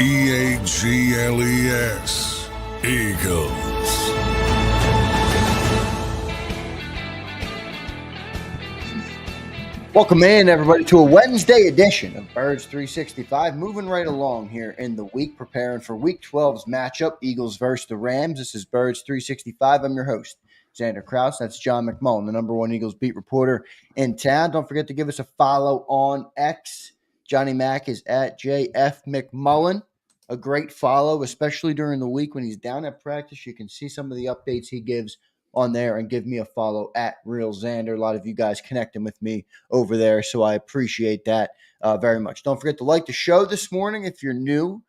Eagles. Eagles. Welcome in, everybody, to a Wednesday edition of Birds 365. Moving right along here in the week, preparing for Week 12's matchup, Eagles versus the Rams. This is Birds 365. I'm your host, Zander Krause. That's John McMullen, the number one Eagles beat reporter in town. Don't forget to give us a follow on X. Johnny Mac is at JF McMullen. A great follow, especially during the week when he's down at practice. You can see some of the updates he gives on there, and give me a follow at Real Zander. A lot of you guys connecting with me over there, so I appreciate that very much. Don't forget to like the show this morning. If you're new,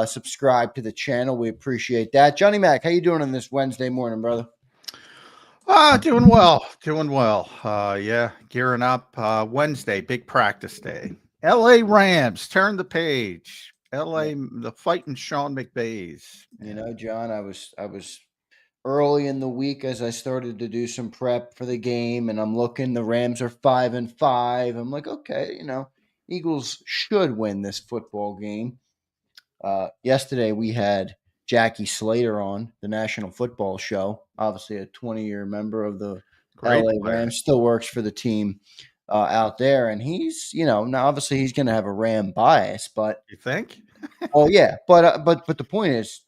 subscribe to the channel. We appreciate that. Johnny Mac, how you doing on this Wednesday morning, brother? Doing well. Yeah, gearing up. Wednesday, big practice day. LA Rams, turn the page. LA, the fighting Sean McVays. You know, John, I was early in the week as I started to do some prep for the game, and I'm looking, the Rams are 5-5. I'm like, okay, you know, Eagles should win this football game. Yesterday we had Jackie Slater on the National Football Show, obviously a 20-year member of the LA Rams, still works for the team out there, and he's, you know, now obviously he's going to have a Ram bias, but you think? Oh yeah, but the point is,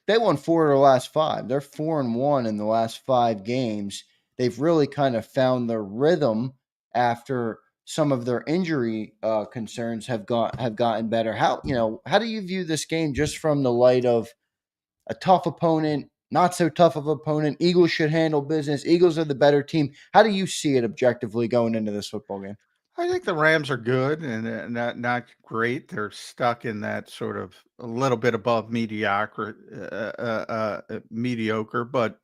they won 4 of their last 5. They're 4-1 in the last 5 games. They've really kind of found their rhythm after some of their injury concerns have gotten better. How do you view this game just from the light of a tough opponent, not so tough of opponent? Eagles should handle business. Eagles are the better team. How do you see it objectively going into this football game? I think the Rams are good and not great. They're stuck in that sort of a little bit above mediocre, but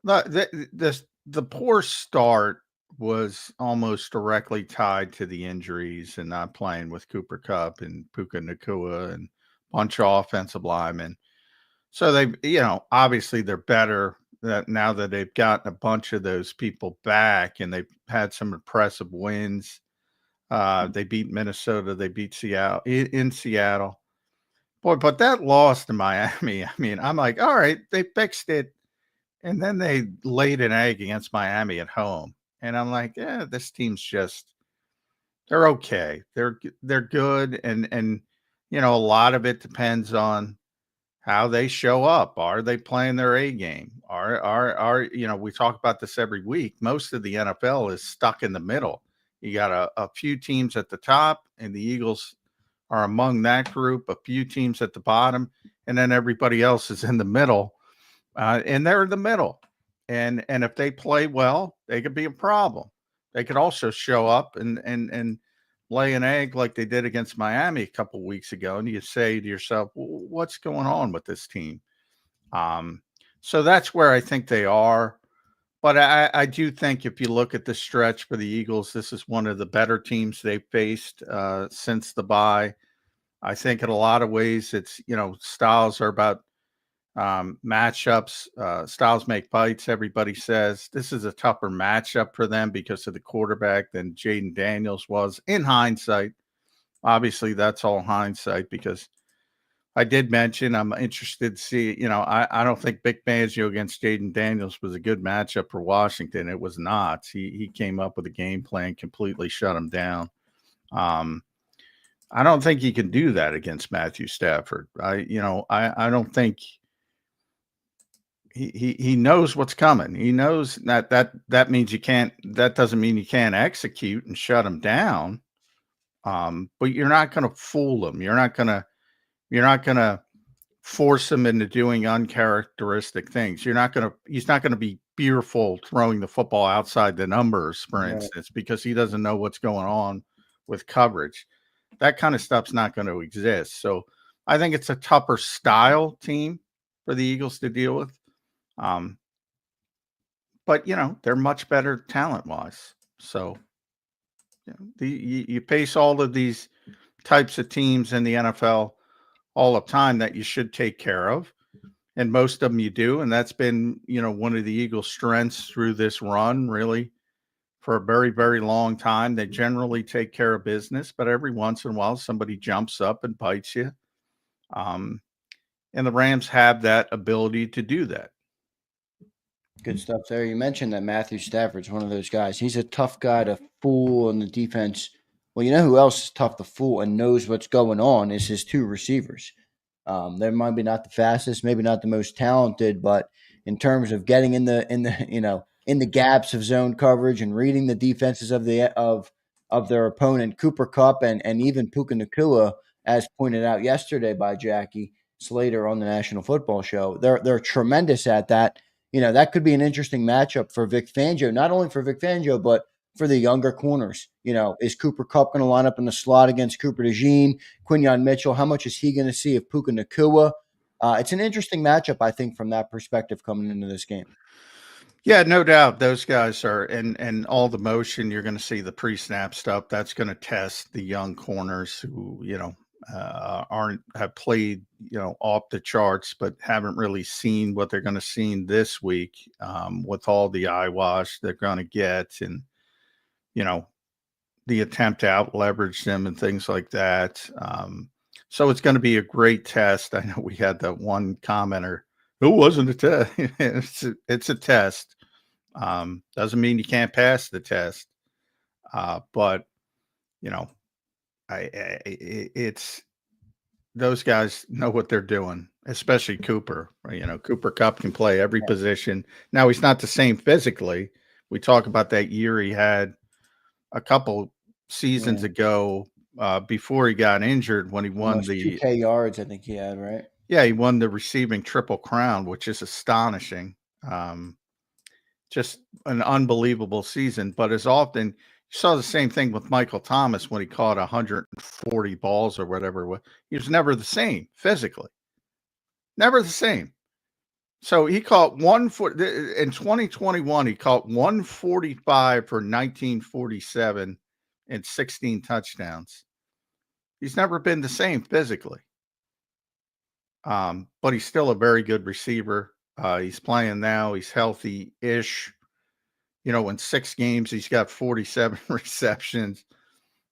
the poor start was almost directly tied to the injuries and not playing with Cooper Kupp and Puka Nacua and a bunch of offensive linemen. So they, obviously they're better that now that they've gotten a bunch of those people back and they've had some impressive wins. They beat Minnesota, they beat Seattle in Seattle. Boy, but that loss to Miami, I mean, I'm like, all right, they fixed it. And then they laid an egg against Miami at home. And I'm like, yeah, this team's they're okay. They're good. And a lot of it depends on how they show up. Are they playing their A game? Are we talk about this every week. Most of the NFL is stuck in the middle. You got a few teams at the top, and the Eagles are among that group, a few teams at the bottom, and then everybody else is in the middle. And they're in the middle. And if they play well, they could be a problem. They could also show up and lay an egg like they did against Miami a couple of weeks ago, and you say to yourself, what's going on with this team? So that's where I think they are. But I do think if you look at the stretch for the Eagles, this is one of the better teams they've faced since the bye. I think in a lot of ways it's, styles are about matchups. Styles make fights, everybody says. This is a tougher matchup for them because of the quarterback than Jaden Daniels was. In hindsight, obviously that's all hindsight, because I did mention I'm interested to see, I don't think Vic Fangio against Jaden Daniels was a good matchup for Washington. It was not. He came up with a game plan, completely shut him down. I don't think he can do that against Matthew Stafford. I don't think he knows what's coming. He knows that means that doesn't mean you can't execute and shut him down. But you're not going to fool him. You're not going to force him into doing uncharacteristic things. He's not going to be fearful throwing the football outside the numbers, for instance, because he doesn't know what's going on with coverage. That kind of stuff's not going to exist. So I think it's a tougher style team for the Eagles to deal with. But they're much better talent-wise. So you face all of these types of teams in the NFL all the time that you should take care of, and most of them you do, and that's been one of the Eagles' strengths through this run, really, for a very, very long time. They generally take care of business, but every once in a while, somebody jumps up and bites you. And the Rams have that ability to do that. Good stuff there. You mentioned that Matthew Stafford's one of those guys. He's a tough guy to fool on the defense. Well, you know who else is tough to fool and knows what's going on is his two receivers. They might be not the fastest, maybe not the most talented, but in terms of getting in the gaps of zone coverage and reading the defenses of their opponent, Cooper Kupp and even Puka Nacua, as pointed out yesterday by Jackie Slater on the National Football Show, they're tremendous at that. That could be an interesting matchup for Vic Fangio, not only for Vic Fangio, but for the younger corners. Is Cooper Kupp going to line up in the slot against Cooper DeJean, Quinyon Mitchell? How much is he going to see of Puka Nacua? It's an interesting matchup, I think, from that perspective coming into this game. Yeah, no doubt. Those guys are, and all the motion, you're going to see the pre-snap stuff. That's going to test the young corners who, have played, off the charts, but haven't really seen what they're going to see this week with all the eyewash they're going to get, and the attempt to out leverage them and things like that. So it's going to be a great test. I know we had that one commenter. It wasn't a test. It's a test. Doesn't mean you can't pass the test. But it's those guys know what they're doing, especially Cooper. Cooper Kupp can play every position. Now he's not the same physically. We talk about that year he had a couple seasons ago before he got injured when he won almost the 2K yards, I think he had, right? Yeah, he won the receiving triple crown, which is astonishing. Just an unbelievable season. But as often, you saw the same thing with Michael Thomas when he caught 140 balls or whatever. He was never the same physically. Never the same. So he caught in 2021, he caught 145 for 1947 and 16 touchdowns. He's never been the same physically. But he's still a very good receiver. He's playing now. He's healthy-ish. In 6 games, he's got 47 receptions.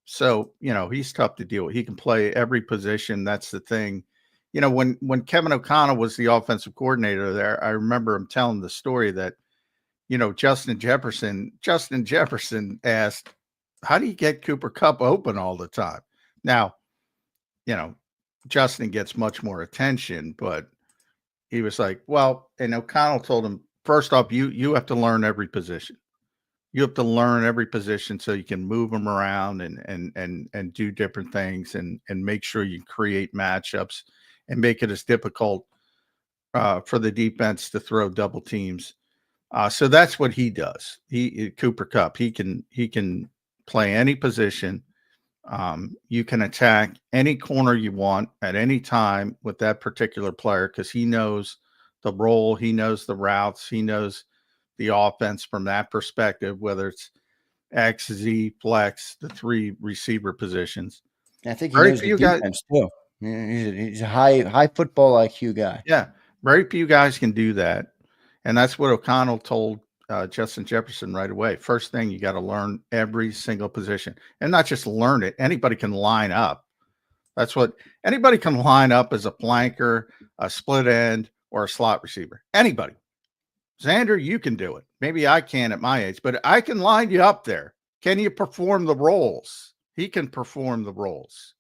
So, he's tough to deal with. He can play every position. That's the thing. When Kevin O'Connell was the offensive coordinator there, I remember him telling the story that, Justin Jefferson asked, how do you get Cooper Kupp open all the time? Now, Justin gets much more attention, but he was like, well, and O'Connell told him, first off, you have to learn every position. You have to learn every position so you can move them around and do different things and make sure you create matchups and make it as difficult for the defense to throw double teams. So that's what he does. Cooper Kupp, he can play any position. You can attack any corner you want at any time with that particular player because he knows the role, he knows the routes, he knows the offense from that perspective, whether it's X, Z, flex, the 3 receiver positions. I think he knows the defense too. He's a high football IQ guy. Yeah, very few guys can do that, and that's what O'Connell told Justin Jefferson right away. First thing, you got to learn every single position, and not just learn it. Anybody can line up. That's what anybody can line up as a flanker, a split end, or a slot receiver. Anybody. Zander, you can do it. Maybe I can at my age, but I can line you up there. Can you perform the roles? He can perform the roles.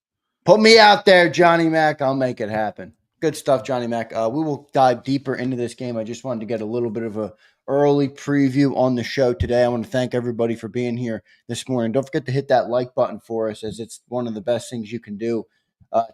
Put me out there, Johnny Mac. I'll make it happen. Good stuff, Johnny Mac. We will dive deeper into this game. I just wanted to get a little bit of a early preview on the show today. I want to thank everybody for being here this morning. Don't forget to hit that like button for us, as it's one of the best things you can do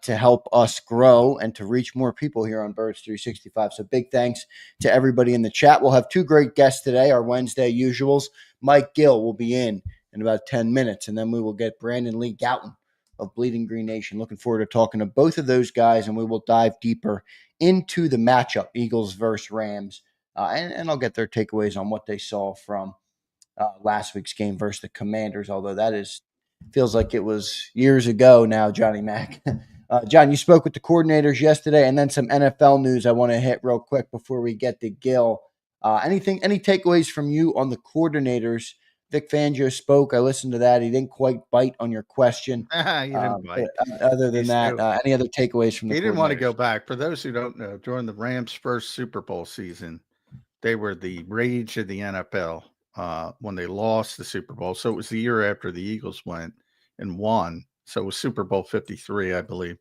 to help us grow and to reach more people here on Birds 365. So big thanks to everybody in the chat. We'll have 2 great guests today, our Wednesday usuals. Mike Gill will be in about 10 minutes, and then we will get Brandon Lee Gouton of Bleeding Green Nation. Looking forward to talking to both of those guys, and we will dive deeper into the matchup, Eagles versus Rams, and I'll get their takeaways on what they saw from last week's game versus the Commanders, although feels like it was years ago now, Johnny Mac. John, you spoke with the coordinators yesterday, and then some NFL news I want to hit real quick before we get to Gil. Any takeaways from you on the coordinators Vic Fangio spoke. I listened to that. He didn't quite bite on your question. He didn't bite. But other than that, any other takeaways from the He didn't want to go coordinators? back. For those who don't know, during the Rams' first Super Bowl season, they were the rage of the NFL when they lost the Super Bowl. So it was the year after the Eagles went and won. So it was Super Bowl 53, I believe.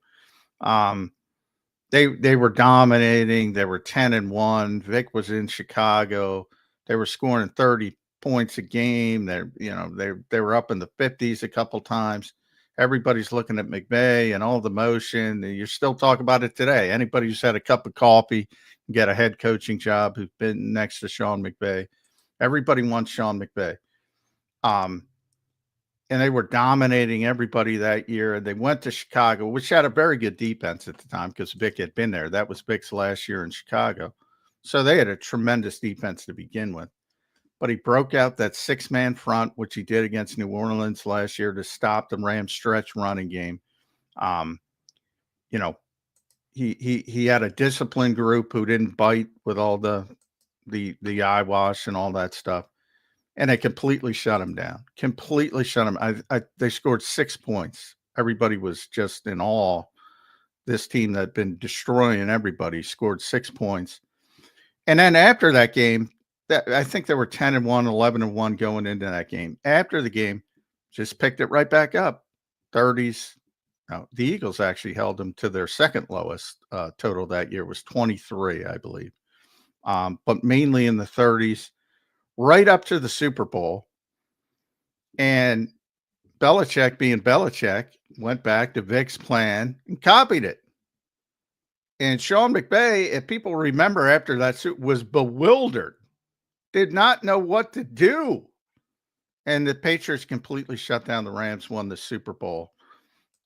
They were dominating. They were 10-1. Vic was in Chicago. They were scoring 30 points a game. They were up in the 50s a couple times. Everybody's looking at McVay and all the motion. You're still talking about it today. Anybody who's had a cup of coffee and get a head coaching job who's been next to Sean McVay, everybody wants Sean McVay. And they were dominating everybody that year. They went to Chicago, which had a very good defense at the time because Vic had been there. That was Vic's last year in Chicago. So they had a tremendous defense to begin with. But he broke out that 6-man front, which he did against New Orleans last year to stop the Rams stretch running game. He had a disciplined group who didn't bite with all the eyewash and all that stuff. And they completely shut him down. Completely shut him. They scored 6 points. Everybody was just in awe. This team that had been destroying everybody scored 6 points. And then after that game, I think they were 10-1, 11-1 going into that game. After the game, just picked it right back up. 30s. Now, the Eagles actually held them to their second lowest total that year was 23, I believe. But mainly in the 30s. Right up to the Super Bowl. And Belichick, being Belichick, went back to Vic's plan and copied it. And Sean McVay, if people remember after that, was bewildered, did not know what to do. And the Patriots completely shut down the Rams, won the Super Bowl.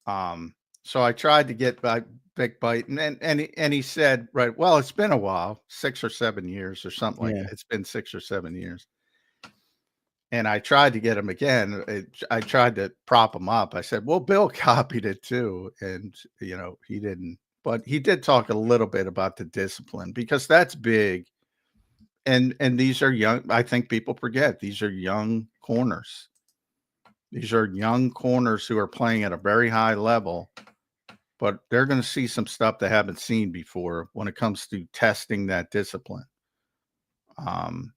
So I tried to get Vic bite, and he said, right, well, it's been a while, 6 or 7 years or something like that. It's been 6 or 7 years. And I tried to get him again. I tried to prop him up. I said, well, Bill copied it too. And, he didn't. But he did talk a little bit about the discipline because that's big. And these are young. I think people forget these are young corners. These are young corners who are playing at a very high level. But they're going to see some stuff they haven't seen before when it comes to testing that discipline. And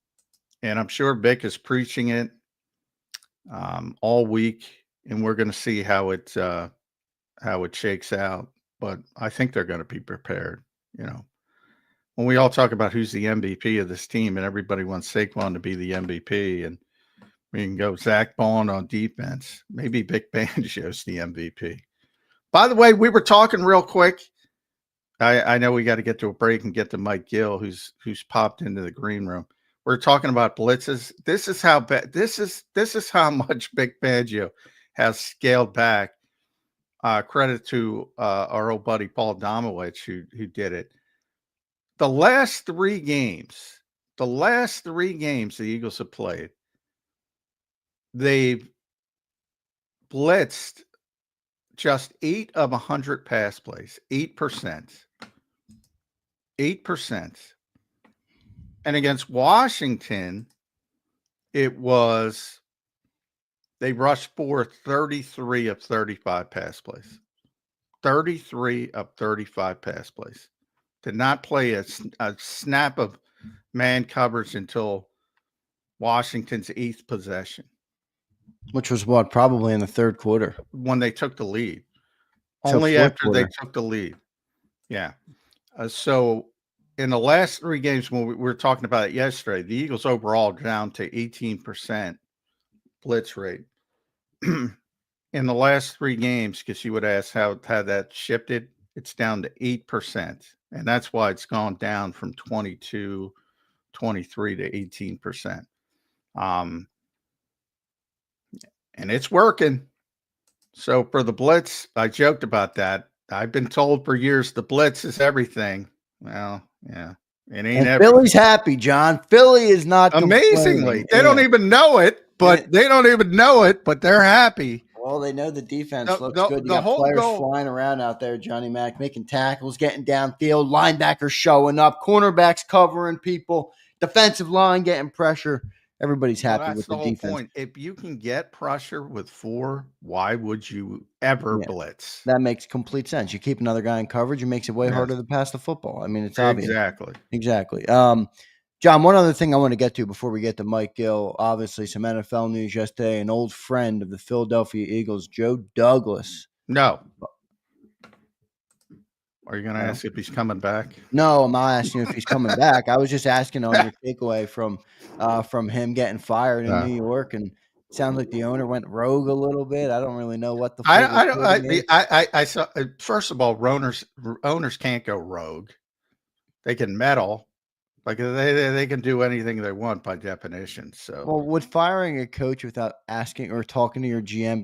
I'm sure Vic is preaching it all week, and we're going to see how it shakes out. But I think they're going to be prepared. When we all talk about who's the MVP of this team, and everybody wants Saquon to be the MVP, and we can go Zach Baun on defense. Maybe Vic Fangio's the MVP. By the way, we were talking real quick. I know we got to get to a break and get to Mike Gill, who's popped into the green room. We're talking about blitzes. This is how bad. This is how much Vic Fangio has scaled back. Credit to our old buddy Paul Domowitch who did it. The last three games the Eagles have played, they've blitzed just 8 of 100 pass plays, 8%. 8%. And against Washington, they rushed for 33 of 35 pass plays. 33 of 35 pass plays. Did not play a snap of man coverage until Washington's 8th possession. Which was what? Probably in the third quarter. When they took the lead. Only after they took the lead. Yeah. So in the last 3 games, when we were talking about it yesterday, the Eagles overall down to 18% blitz rate. In the last 3 games, because you would ask how that shifted, it's down to 8%. And that's why it's gone down from 23 to 18%. And it's working. So for the blitz, I joked about that. I've been told for years the blitz is everything. Well, yeah, it ain't everything. Philly's happy, John. Philly is not amazingly. They don't even know it, but they're happy. Well, they know the defense looks good. You got players flying around out there, Johnny Mac, making tackles, getting downfield, linebackers showing up, cornerbacks covering people, defensive line getting pressure. everybody's happy That's with the the whole defense. point. If you can get pressure with 4, why would you ever Yeah, blitz? that makes complete sense. You keep another guy in coverage, it makes it way Yes, harder to pass the football. I mean, it's obvious. exactly. Exactly. John, one other thing I want to get to before we get to Mike Gill. Obviously, some NFL news yesterday. An old friend of the Philadelphia Eagles, Joe Douglas. No. Are you going to No, ask if he's coming back? no, I'm not asking if he's coming back. I was just asking on your takeaway from him getting fired in New York, and it sounds like the owner went rogue a little bit. I don't really know what the full I don't. reporting is. I saw. First of all, owners can't go rogue. They can meddle, like they can do anything they want by definition. So, Well, would firing a coach without asking or talking to your GM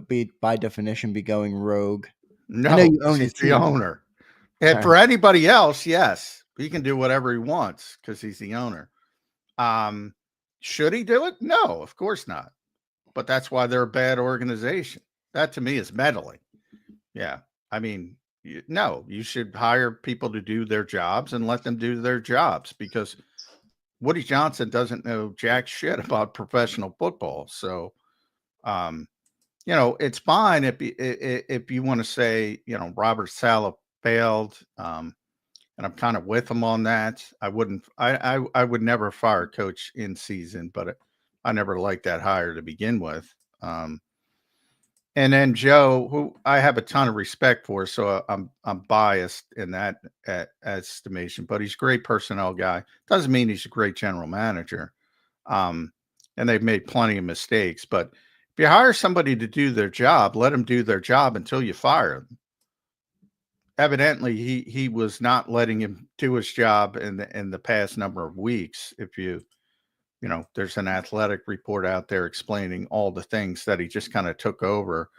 be by definition be going rogue? I know no, you because own the he's the team. owner. And All for right. anybody else, yes, he can do whatever he wants because he's the owner. Should he do it? No, of course not. But that's why they're a bad organization. That to me is meddling. Yeah. I mean, no, you should hire people to do their jobs and let them do their jobs because Woody Johnson doesn't know jack shit about professional football. So, it's fine if you want to say, Robert Saleh failed, and I'm kind of with him on that. I would never fire a coach in season, but I never liked that hire to begin with. And then Joe, who I have a ton of respect for, so I'm biased in that estimation, but he's a great personnel guy. Doesn't mean he's a great general manager. And they've made plenty of mistakes, but if you hire somebody to do their job, let them do their job until you fire them. Evidently, he was not letting him do his job in the past number of weeks. If there's an athletic report out there explaining all the things that he just kind of took over.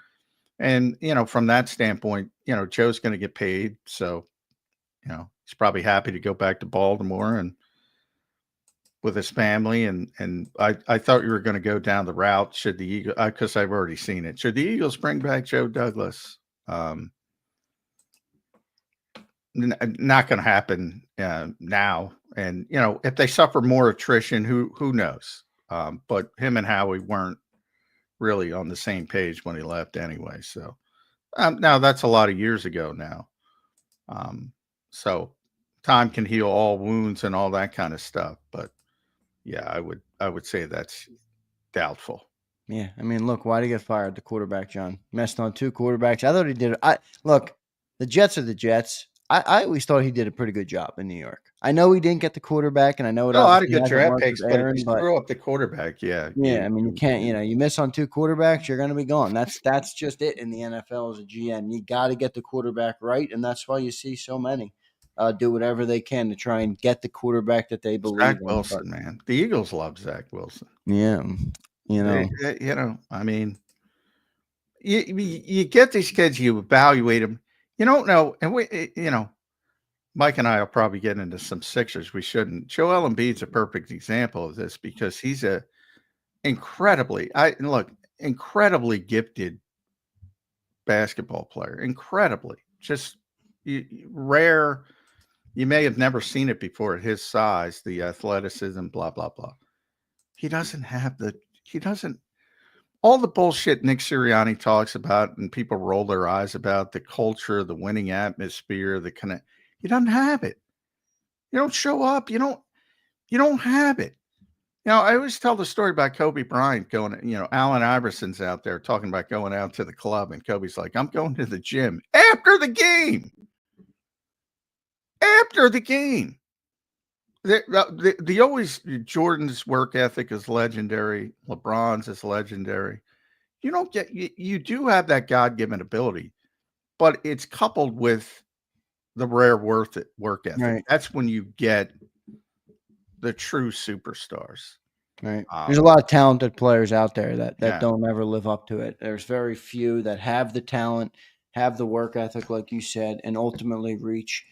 And, from that standpoint, Joe's going to get paid. So, he's probably happy to go back to Baltimore and with his family. And I thought you were going to go down the route. Should the Eagles, because I've already seen it. Should the Eagles bring back Joe Douglas? Not going to happen now. And, if they suffer more attrition, who knows? But him and Howie weren't really on the same page when he left anyway. So now that's a lot of years ago now. So time can heal all wounds and all that kind of stuff. But yeah, I would say that's doubtful. Yeah, I mean, look, why did he get fired? The quarterback, John, messed on 2 quarterbacks. I thought he did. Look, the Jets are the Jets. I always thought he did a pretty good job in New York. I know he didn't get the quarterback, and I know it A lot of obviously good hasn't draft worked picks, with but Aaron, if you but screw up the quarterback, yeah. yeah, I mean, you can't, you miss on 2 quarterbacks, you're going to be gone. That's just it in the NFL as a GM. You got to get the quarterback right, and that's why you see so many do whatever they can to try and get the quarterback that they believe Zach in. Wilson, man. The Eagles love Zach Wilson. Yeah, I mean, you get these kids, you evaluate them. You don't know, and Mike and I will probably get into some Sixers. We shouldn't. Joel Embiid's a perfect example of this because he's incredibly gifted basketball player. Incredibly, just rare. You may have never seen it before at his size, the athleticism, blah, blah, blah. He doesn't all the bullshit Nick Sirianni talks about and people roll their eyes about, the culture, the winning atmosphere, he doesn't have it. You don't show up. You don't have it. I always tell the story about Kobe Bryant going, Allen Iverson's out there talking about going out to the club and Kobe's like, I'm going to the gym after the game. After the game. The always Jordan's work ethic is legendary. LeBron's is legendary. You do have that God-given ability, but it's coupled with the rare work ethic. Right. That's when you get the true superstars. Right. There's a lot of talented players out there that don't ever live up to it. There's very few that have the talent, have the work ethic, like you said, and ultimately reach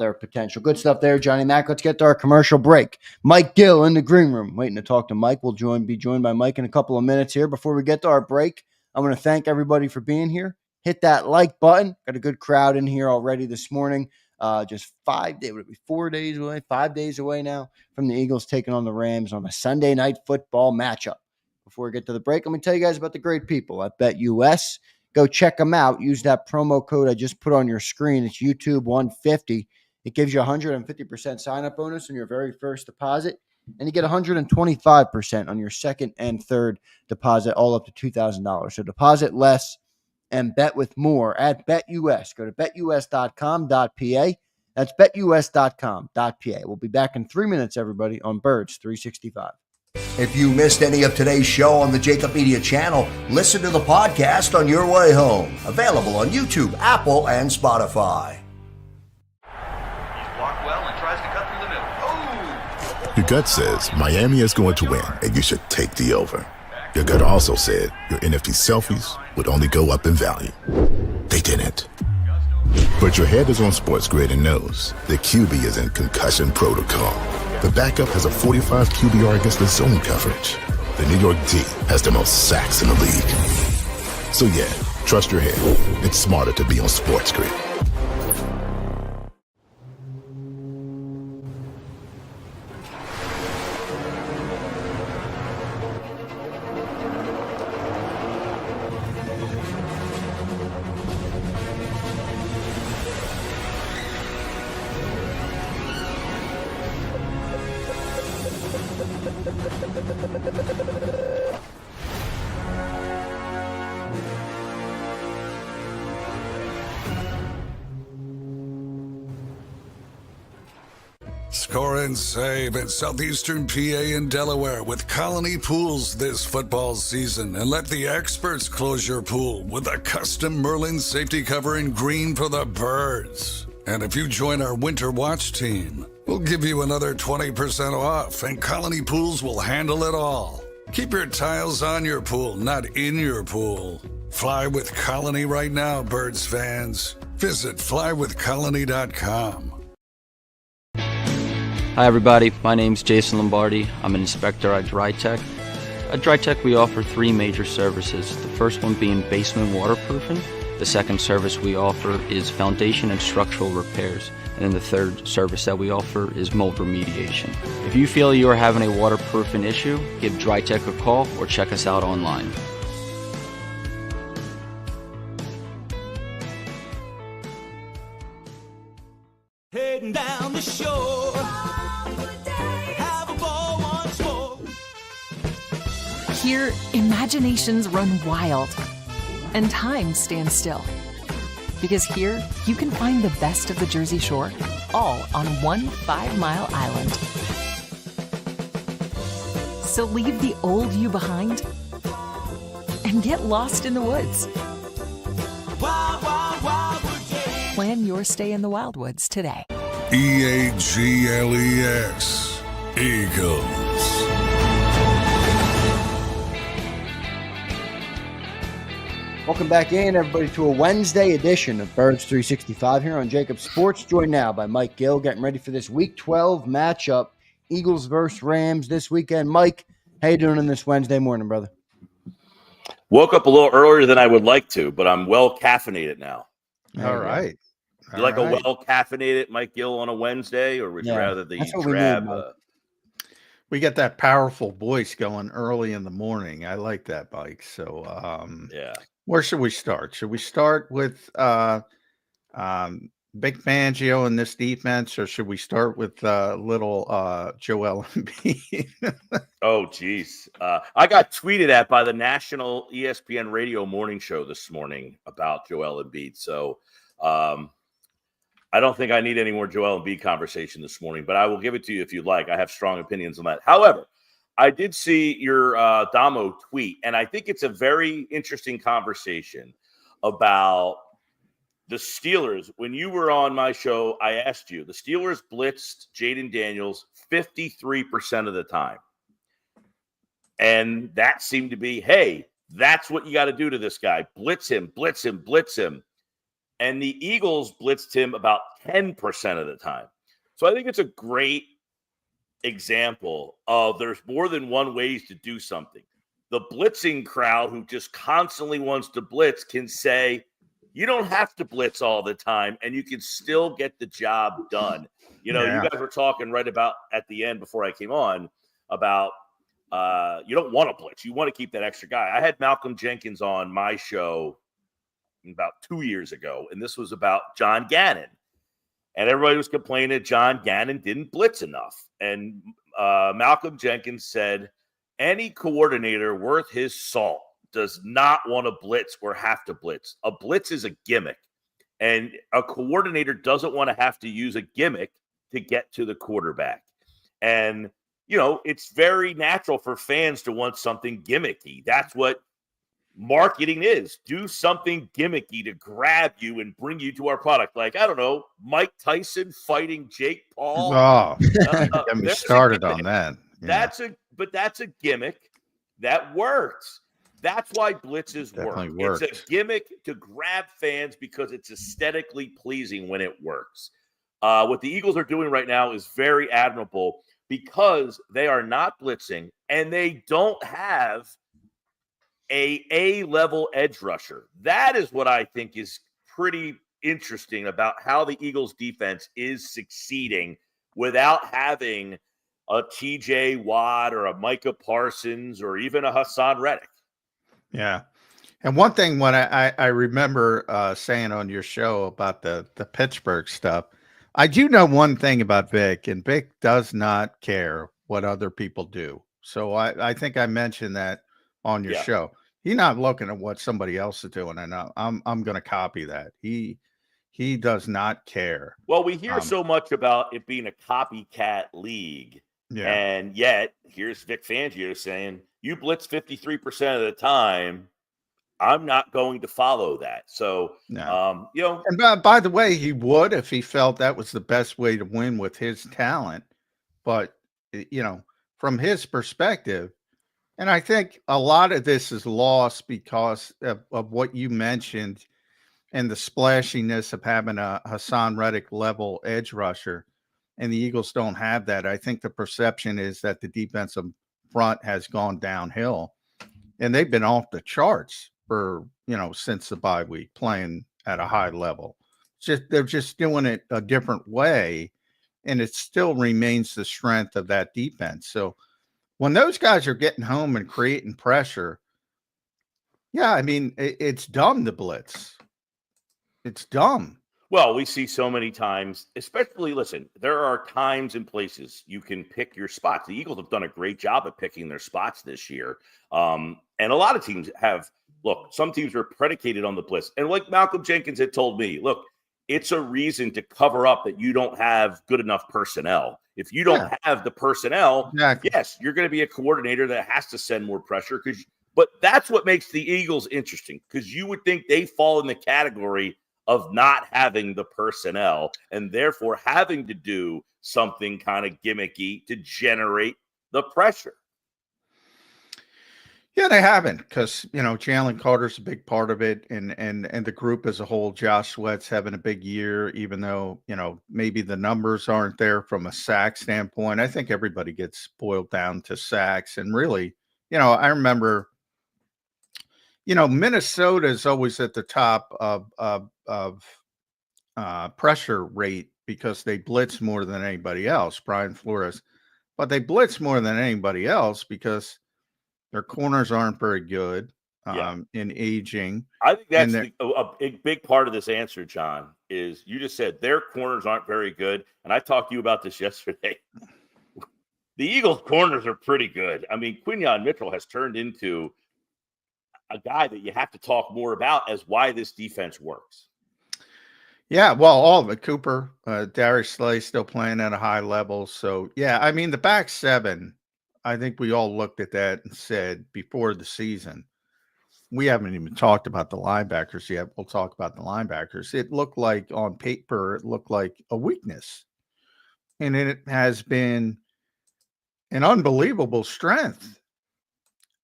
their potential. Good stuff there, Johnny Mac. Let's get to our commercial break. Mike Gill in the green room waiting to talk to Mike. We'll be joined by Mike in a couple of minutes here. Before we get to our break, I want to thank everybody for being here. Hit that like button. Got a good crowd in here already this morning. Just 5 days, would it be 4 days away, 5 days away now from the Eagles taking on the Rams on a Sunday night football matchup. Before we get to the break, let me tell you guys about the great people at BetUS. Go check them out. Use that promo code I just put on your screen. It's YouTube150. It gives you a 150% sign-up bonus on your very first deposit, and you get 125% on your second and third deposit, all up to $2,000. So deposit less and bet with more at BetUS. Go to betus.com.pa. That's betus.com.pa. We'll be back in 3 minutes, everybody, on Birds 365. If you missed any of today's show on the JAKIB Media channel, listen to the podcast on your way home. Available on YouTube, Apple, and Spotify. He's blocked well and tries to cut through the middle. Oh! Your gut says Miami is going to win, and you should take the over. Your gut also said your NFT selfies would only go up in value. They didn't. But your head is on Sports Grid and knows the QB is in concussion protocol. The backup has a 45 QBR against the zone coverage. The New York D has the most sacks in the league. So yeah, trust your head. It's smarter to be on Sports Grid. Score and save at Southeastern PA and Delaware with Colony Pools this football season, and let the experts close your pool with a custom Merlin safety cover in green for the birds. And if you join our Winter Watch team, we'll give you another 20% off, and Colony Pools will handle it all. Keep your tiles on your pool, not in your pool. Fly with Colony right now, Birds fans. Visit flywithcolony.com. Hi everybody, my name's Jason Lombardi. I'm an inspector at DryTech. At DryTech we offer three major services. The first one being basement waterproofing. The second service we offer is foundation and structural repairs. And then the third service that we offer is mold remediation. If you feel you are having a waterproofing issue, give DryTech a call or check us out online. Heading down the shore, have a ball once more. Here, imaginations run wild and time stands still. Because here, you can find the best of the Jersey Shore, all on one 5-mile island. So leave the old you behind and get lost in the woods. Wild, wild, wildwood. Plan your stay in the Wildwoods today. EAGLES. Eagles. Welcome back in, everybody, to a Wednesday edition of Birds 365 here on JAKIB Sports. Joined now by Mike Gill, getting ready for this Week 12 matchup, Eagles versus Rams this weekend. Mike, how you doing on this Wednesday morning, brother? Woke up a little earlier than I would like to, but I'm well caffeinated now. All right. You like a well caffeinated Mike Gill on a Wednesday, or would you rather the drab? We get that powerful voice going early in the morning. I like that, Mike. So, yeah. Where should we start? Should we start with Vic Fangio and this defense, or should we start with little Joel Embiid? Oh, geez. I got tweeted at by the national ESPN radio morning show this morning about Joel Embiid. So I don't think I need any more Joel Embiid conversation this morning, but I will give it to you if you'd like. I have strong opinions on that. However, I did see your Damo tweet, and I think it's a very interesting conversation about the Steelers. When you were on my show, I asked you, the Steelers blitzed Jaden Daniels 53% of the time. And that seemed to be, hey, that's what you got to do to this guy. Blitz him, blitz him, blitz him. And the Eagles blitzed him about 10% of the time. So I think it's a great example of there's more than one ways to do something. The blitzing crowd who just constantly wants to blitz can say, You don't have to blitz all the time, and you can still get the job done. You know, you guys were talking right about at the end before I came on about you don't want to blitz. You want to keep that extra guy. I had Malcolm Jenkins on my show about 2 years ago, and this was about John Gannon. And everybody was complaining that John Gannon didn't blitz enough. And Malcolm Jenkins said, any coordinator worth his salt does not want to blitz or have to blitz. A blitz is a gimmick. And a coordinator doesn't want to have to use a gimmick to get to the quarterback. And, you know, it's very natural for fans to want something gimmicky. That's what marketing is. Do something gimmicky to grab you and bring you to our product. Like, I don't know, Mike Tyson fighting Jake Paul. Oh, get me started on that. Yeah. That's a gimmick that works. That's why blitzes Definitely work. works. It's a gimmick to grab fans because it's aesthetically pleasing when it works. What the Eagles are doing right now is very admirable because they are not blitzing and they don't have a A-level edge rusher. That is what I think is pretty interesting about how the Eagles defense is succeeding without having a TJ Watt or a Micah Parsons or even a Hassan Reddick. Yeah. And one thing when I remember saying on your show about the Pittsburgh stuff, I do know one thing about Vic, and Vic does not care what other people do. So I think I mentioned that on your show. He's not looking at what somebody else is doing, and I'm going to copy that. He does not care. Well, we hear so much about it being a copycat league, and yet here's Vic Fangio saying, you blitz 53% of the time. I'm not going to follow that. So, you know. And by the way, he would if he felt that was the best way to win with his talent. But, you know, from his perspective, and I think a lot of this is lost because of what you mentioned and the splashiness of having a Hassan Reddick level edge rusher. And the Eagles don't have that. I think the perception is that the defensive front has gone downhill, and they've been off the charts for, you know, since the bye week, playing at a high level. They're just doing it a different way, and it still remains the strength of that defense. So when those guys are getting home and creating pressure, I mean, it's dumb to blitz. It's dumb. Well, we see so many times, especially, listen, there are times and places you can pick your spots. The Eagles have done a great job of picking their spots this year. And a lot of teams have, look, some teams are predicated on the blitz. And like Malcolm Jenkins had told me, look, it's a reason to cover up that you don't have good enough personnel. If you don't have the personnel, yes, you're going to be a coordinator that has to send more pressure. But that's what makes the Eagles interesting, because you would think they fall in the category of not having the personnel and therefore having to do something kind of gimmicky to generate the pressure. Yeah, they haven't, because, you know, Jalen Carter's a big part of it, and the group as a whole. Josh Sweat's having a big year, even though, you know, maybe the numbers aren't there from a sack standpoint. I think everybody gets boiled down to sacks, and really, you know, I remember, you know, Minnesota is always at the top of pressure rate because they blitz more than anybody else, Brian Flores, but they blitz more than anybody else because their corners aren't very good in aging. I think that's a big part of this answer, John, is you just said their corners aren't very good. And I talked to you about this yesterday. The Eagles' corners are pretty good. I mean, Quinyon Mitchell has turned into a guy that you have to talk more about as why this defense works. Yeah, well, all of it. Cooper, Darius Slay still playing at a high level. So, yeah, I mean, the back seven, I think we all looked at that and said before the season, we haven't even talked about the linebackers yet. We'll talk about the linebackers. It looked like on paper, it looked like a weakness. And it has been an unbelievable strength.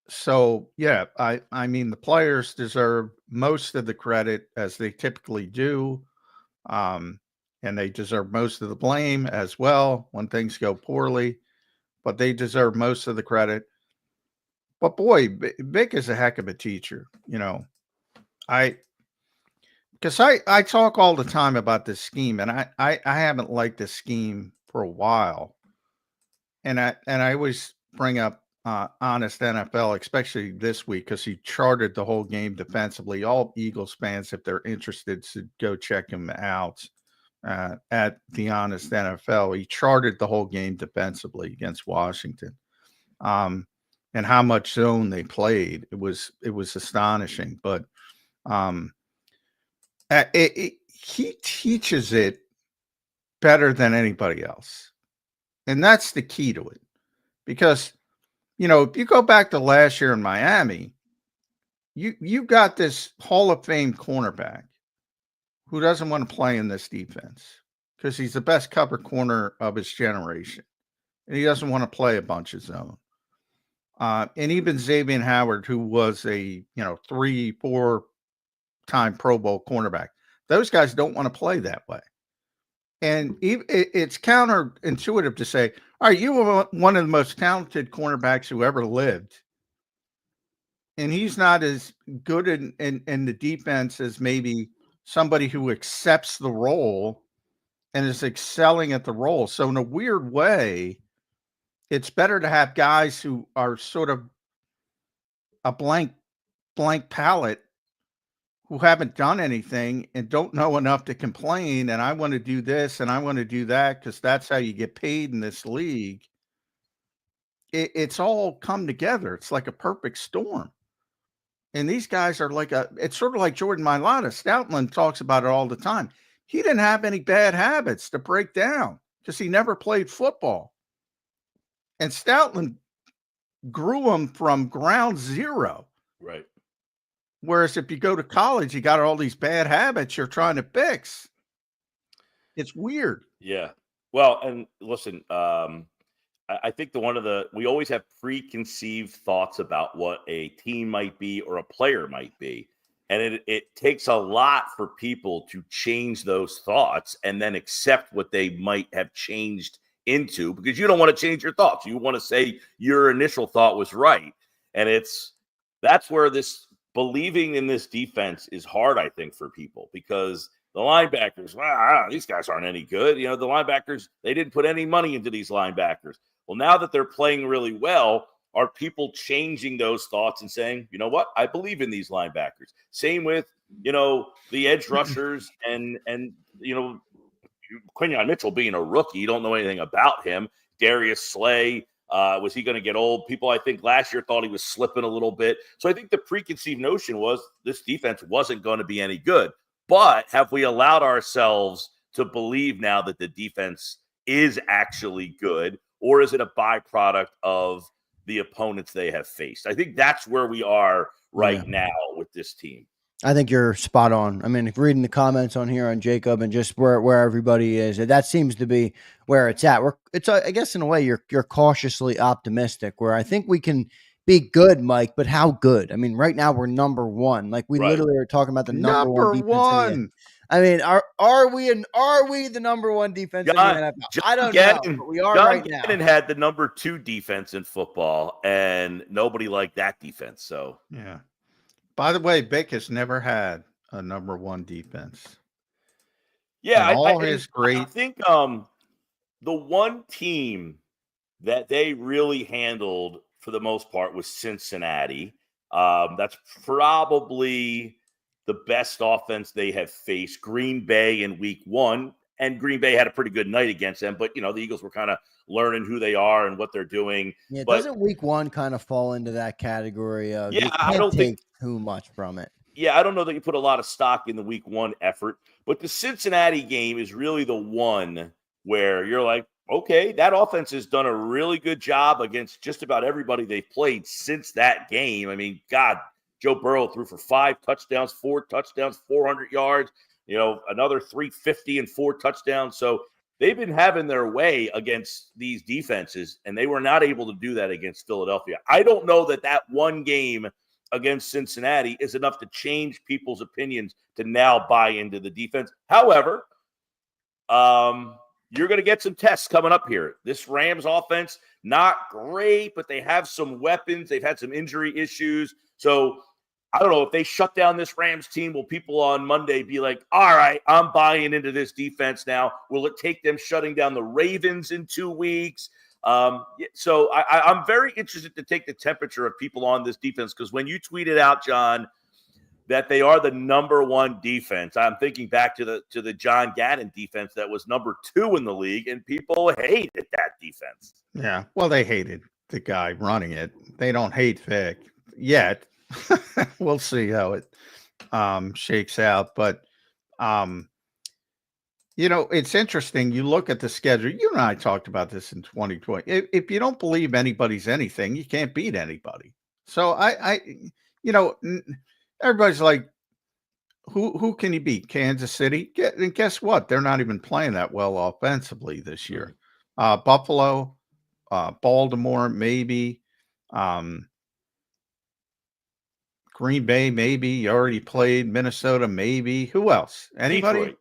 So, yeah, I mean, the players deserve most of the credit, as they typically do. And they deserve most of the blame as well when things go poorly. But they deserve most of the credit. But boy, Vic is a heck of a teacher. You know, because I talk all the time about this scheme, and I haven't liked this scheme for a while, and I always bring up Honest NFL, especially this week, because he charted the whole game defensively. All Eagles fans, if they're interested, should go check him out at the Honest NFL. He charted the whole game defensively against Washington, and how much zone they played. It was astonishing, but he teaches it better than anybody else. And that's the key to it. Because, if you go back to last year in Miami, you got this Hall of Fame cornerback who doesn't want to play in this defense because he's the best cover corner of his generation. And he doesn't want to play a bunch of zone. And even Xavier Howard, who was a 3-4 time Pro Bowl cornerback, those guys don't want to play that way. And it's counterintuitive to say, all right, you were one of the most talented cornerbacks who ever lived, and he's not as good in the defense as maybe somebody who accepts the role and is excelling at the role. So in a weird way, it's better to have guys who are sort of a blank palette who haven't done anything and don't know enough to complain. And I want to do this and I want to do that because that's how you get paid in this league. It's all come together. It's like a perfect storm. And these guys are it's sort of like Jordan Mailata. Stoutland talks about it all the time. He didn't have any bad habits to break down because he never played football. And Stoutland grew him from ground zero. Right. Whereas if you go to college, you got all these bad habits you're trying to fix. It's weird. Yeah. Well, and listen, I think we always have preconceived thoughts about what a team might be or a player might be. And it takes a lot for people to change those thoughts and then accept what they might have changed into, because you don't want to change your thoughts. You want to say your initial thought was right. And that's where this believing in this defense is hard, I think, for people, because the linebackers, these guys aren't any good. The linebackers, they didn't put any money into these linebackers. Well, now that they're playing really well, are people changing those thoughts and saying, you know what, I believe in these linebackers? Same with, the edge rushers and Quinyon Mitchell being a rookie. You don't know anything about him. Darius Slay, was he going to get old? People, I think, last year thought he was slipping a little bit. So I think the preconceived notion was this defense wasn't going to be any good. But have we allowed ourselves to believe now that the defense is actually good, or is it a byproduct of the opponents they have faced? I think that's where we are right now with this team. I think you're spot on. I mean, if reading the comments on here on JAKIB and just where everybody is, that seems to be where it's at. I guess in a way you're cautiously optimistic, where I think we can be good, Mike, but how good? I mean, right now we're number one. Like we literally are talking about the number one defense. I mean, are we the number one defense in the NFL? I don't know, but we are right now. Gannon had the number 2 defense in football, and nobody liked that defense. So yeah. By the way, Vic has never had a number 1 defense. Yeah, I think the one team that they really handled for the most part was Cincinnati. That's probably the best offense they have faced. Green Bay in week 1, and Green Bay had a pretty good night against them, but the Eagles were kind of learning who they are and what they're doing. Yeah, doesn't week 1 kind of fall into that category of I don't think too much from it? Yeah, I don't know that you put a lot of stock in the week 1 effort, but the Cincinnati game is really the one where you're like, okay, that offense has done a really good job against just about everybody they've played since that game. I mean, God, Joe Burrow threw for 5 touchdowns, 4 touchdowns, 400 yards, another 350 and 4 touchdowns. So they've been having their way against these defenses, and they were not able to do that against Philadelphia. I don't know that one game against Cincinnati is enough to change people's opinions to now buy into the defense. However, you're going to get some tests coming up here. This Rams offense, not great, but they have some weapons. They've had some injury issues. So I don't know if they shut down this Rams team. Will people on Monday be like, all right, I'm buying into this defense now? Will it take them shutting down the Ravens in 2 weeks? So I'm very interested to take the temperature of people on this defense, because when you tweeted out, John, that they are the number 1 defense, I'm thinking back to the John Gannon defense that was number 2 in the league, and people hated that defense. Yeah, well, they hated the guy running it. They don't hate Vic yet. We'll see how it shakes out. But, it's interesting. You look at the schedule. You and I talked about this in 2020. If you don't believe anybody's anything, you can't beat anybody. So everybody's like, who can you beat? Kansas City? And guess what? They're not even playing that well offensively this year. Buffalo, Baltimore, maybe. Green Bay, maybe. You already played Minnesota, maybe. Who else? Anybody?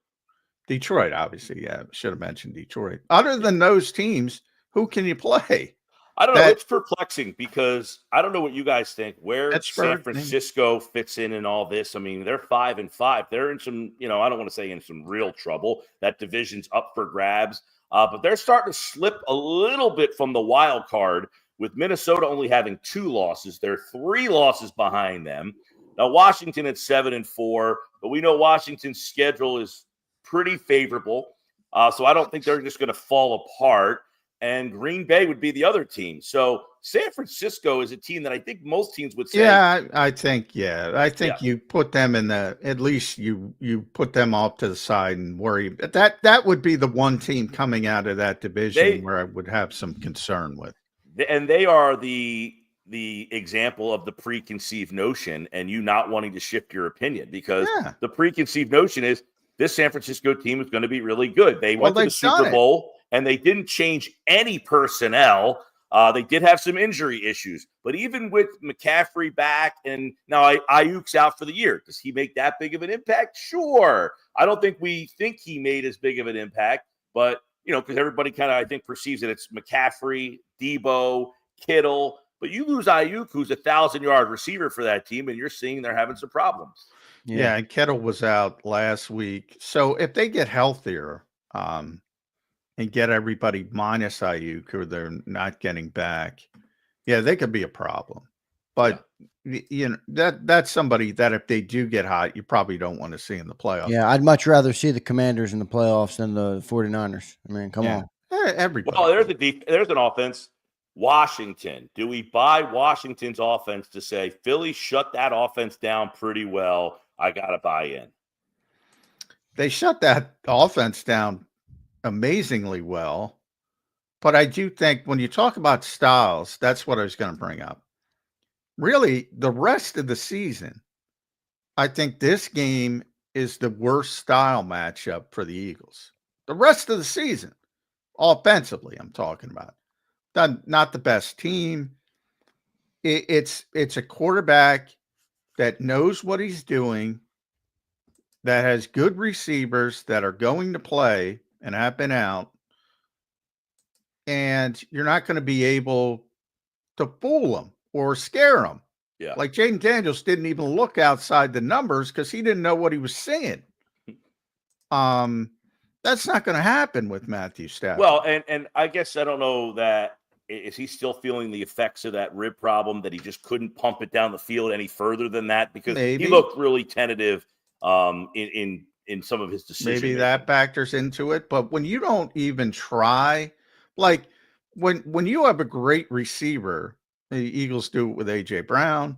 Detroit, obviously. Yeah, should have mentioned Detroit. Other than those teams, who can you play? I don't know. It's perplexing because I don't know what you guys think, where San Francisco fits in all this. I mean, they're 5-5. They're in some, I don't want to say in some real trouble. That division's up for grabs. But they're starting to slip a little bit from the wild card, with Minnesota only having 2 losses. There are 3 losses behind them. Now, Washington at 7-4, but we know Washington's schedule is pretty favorable. So I don't think they're just going to fall apart. And Green Bay would be the other team. So San Francisco is a team that I think most teams would say. Yeah, I think you put them in at least you put them off to the side and worry. That would be the one team coming out of that division where I would have some concern with. And they are the example of the preconceived notion and you not wanting to shift your opinion, because the preconceived notion is this San Francisco team is going to be really good. They went to the Super Bowl and they didn't change any personnel. They did have some injury issues, but even with McCaffrey back and now Ayuk's out for the year, does he make that big of an impact? Sure. I don't think we think he made as big of an impact, but because everybody kind of, I think, perceives that it's McCaffrey, Debo, Kittle, but you lose Ayuk, who's a 1,000-yard receiver for that team, and you're seeing they're having some problems. Yeah, and Kittle was out last week. So if they get healthier and get everybody minus Ayuk, who they're not getting back, they could be a problem. But that's somebody that if they do get hot, you probably don't want to see in the playoffs. Yeah, I'd much rather see the Commanders in the playoffs than the 49ers. I mean, come on. Everybody. Well, there's an offense. Washington. Do we buy Washington's offense to say Philly shut that offense down pretty well? I got to buy in. They shut that offense down amazingly well. But I do think when you talk about styles, that's what I was going to bring up. Really, the rest of the season, I think this game is the worst style matchup for the Eagles. The rest of the season, offensively, I'm talking about. Not the best team. It's a quarterback that knows what he's doing, that has good receivers that are going to play and have been out, and you're not going to be able to fool them or scare them. Yeah. Like Jaden Daniels didn't even look outside the numbers because he didn't know what he was seeing. That's not going to happen with Matthew Stafford. Well, and I guess I don't know that. Is he still feeling the effects of that rib problem, that he just couldn't pump it down the field any further than that? Because he looked really tentative in some of his decisions. Maybe that factors into it. But when you don't even try, like when you have a great receiver, the Eagles do it with A.J. Brown,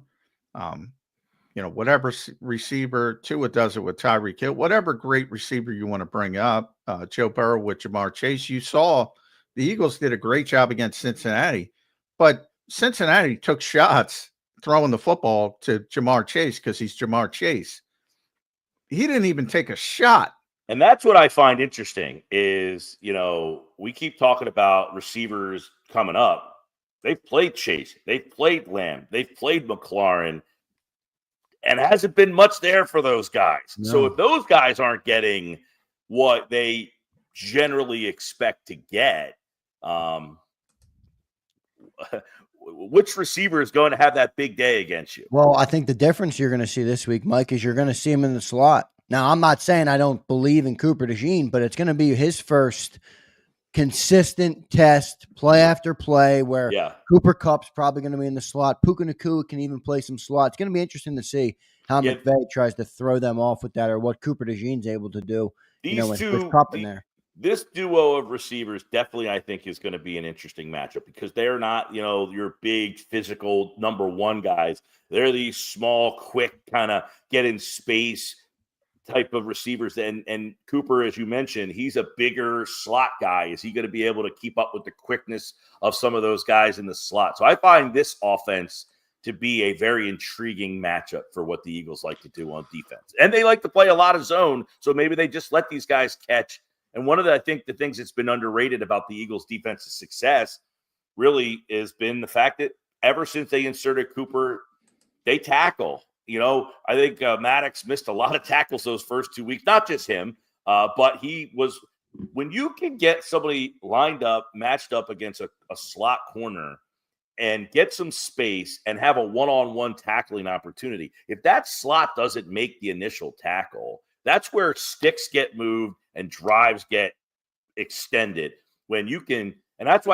whatever receiver, Tua does it with Tyreek Hill, whatever great receiver you want to bring up, Joe Burrow with Jamar Chase, you saw the Eagles did a great job against Cincinnati, but Cincinnati took shots throwing the football to Jamar Chase because he's Jamar Chase. He didn't even take a shot. And that's what I find interesting is, we keep talking about receivers coming up. They've played Chase. They've played Lamb. They've played McLaurin. And hasn't been much there for those guys. No. So if those guys aren't getting what they generally expect to get, which receiver is going to have that big day against you? Well, I think the difference you're going to see this week, Mike, is you're going to see him in the slot. Now, I'm not saying I don't believe in Cooper DeJean, but it's going to be his first consistent test, play after play, where Cooper Kupp's probably going to be in the slot. Puka Nacua can even play some slot. It's going to be interesting to see how McVay tries to throw them off with that, or what Cooper DeJean's able to do. With Kupp in there. This duo of receivers definitely, I think, is going to be an interesting matchup because they're not, your big physical number one guys. They're these small, quick, kind of get in space type of receivers. And Cooper, as you mentioned, he's a bigger slot guy. Is he going to be able to keep up with the quickness of some of those guys in the slot? So I find this offense to be a very intriguing matchup for what the Eagles like to do on defense. And they like to play a lot of zone, so maybe they just let these guys catch. And one of the things that's been underrated about the Eagles' defensive success really has been the fact that ever since they inserted Cooper, they tackle. I think Maddox missed a lot of tackles those first 2 weeks. Not just him, but he was – when you can get somebody lined up, matched up against a slot corner and get some space and have a one-on-one tackling opportunity, if that slot doesn't make the initial tackle, that's where sticks get moved and drives get extended when you can. And that's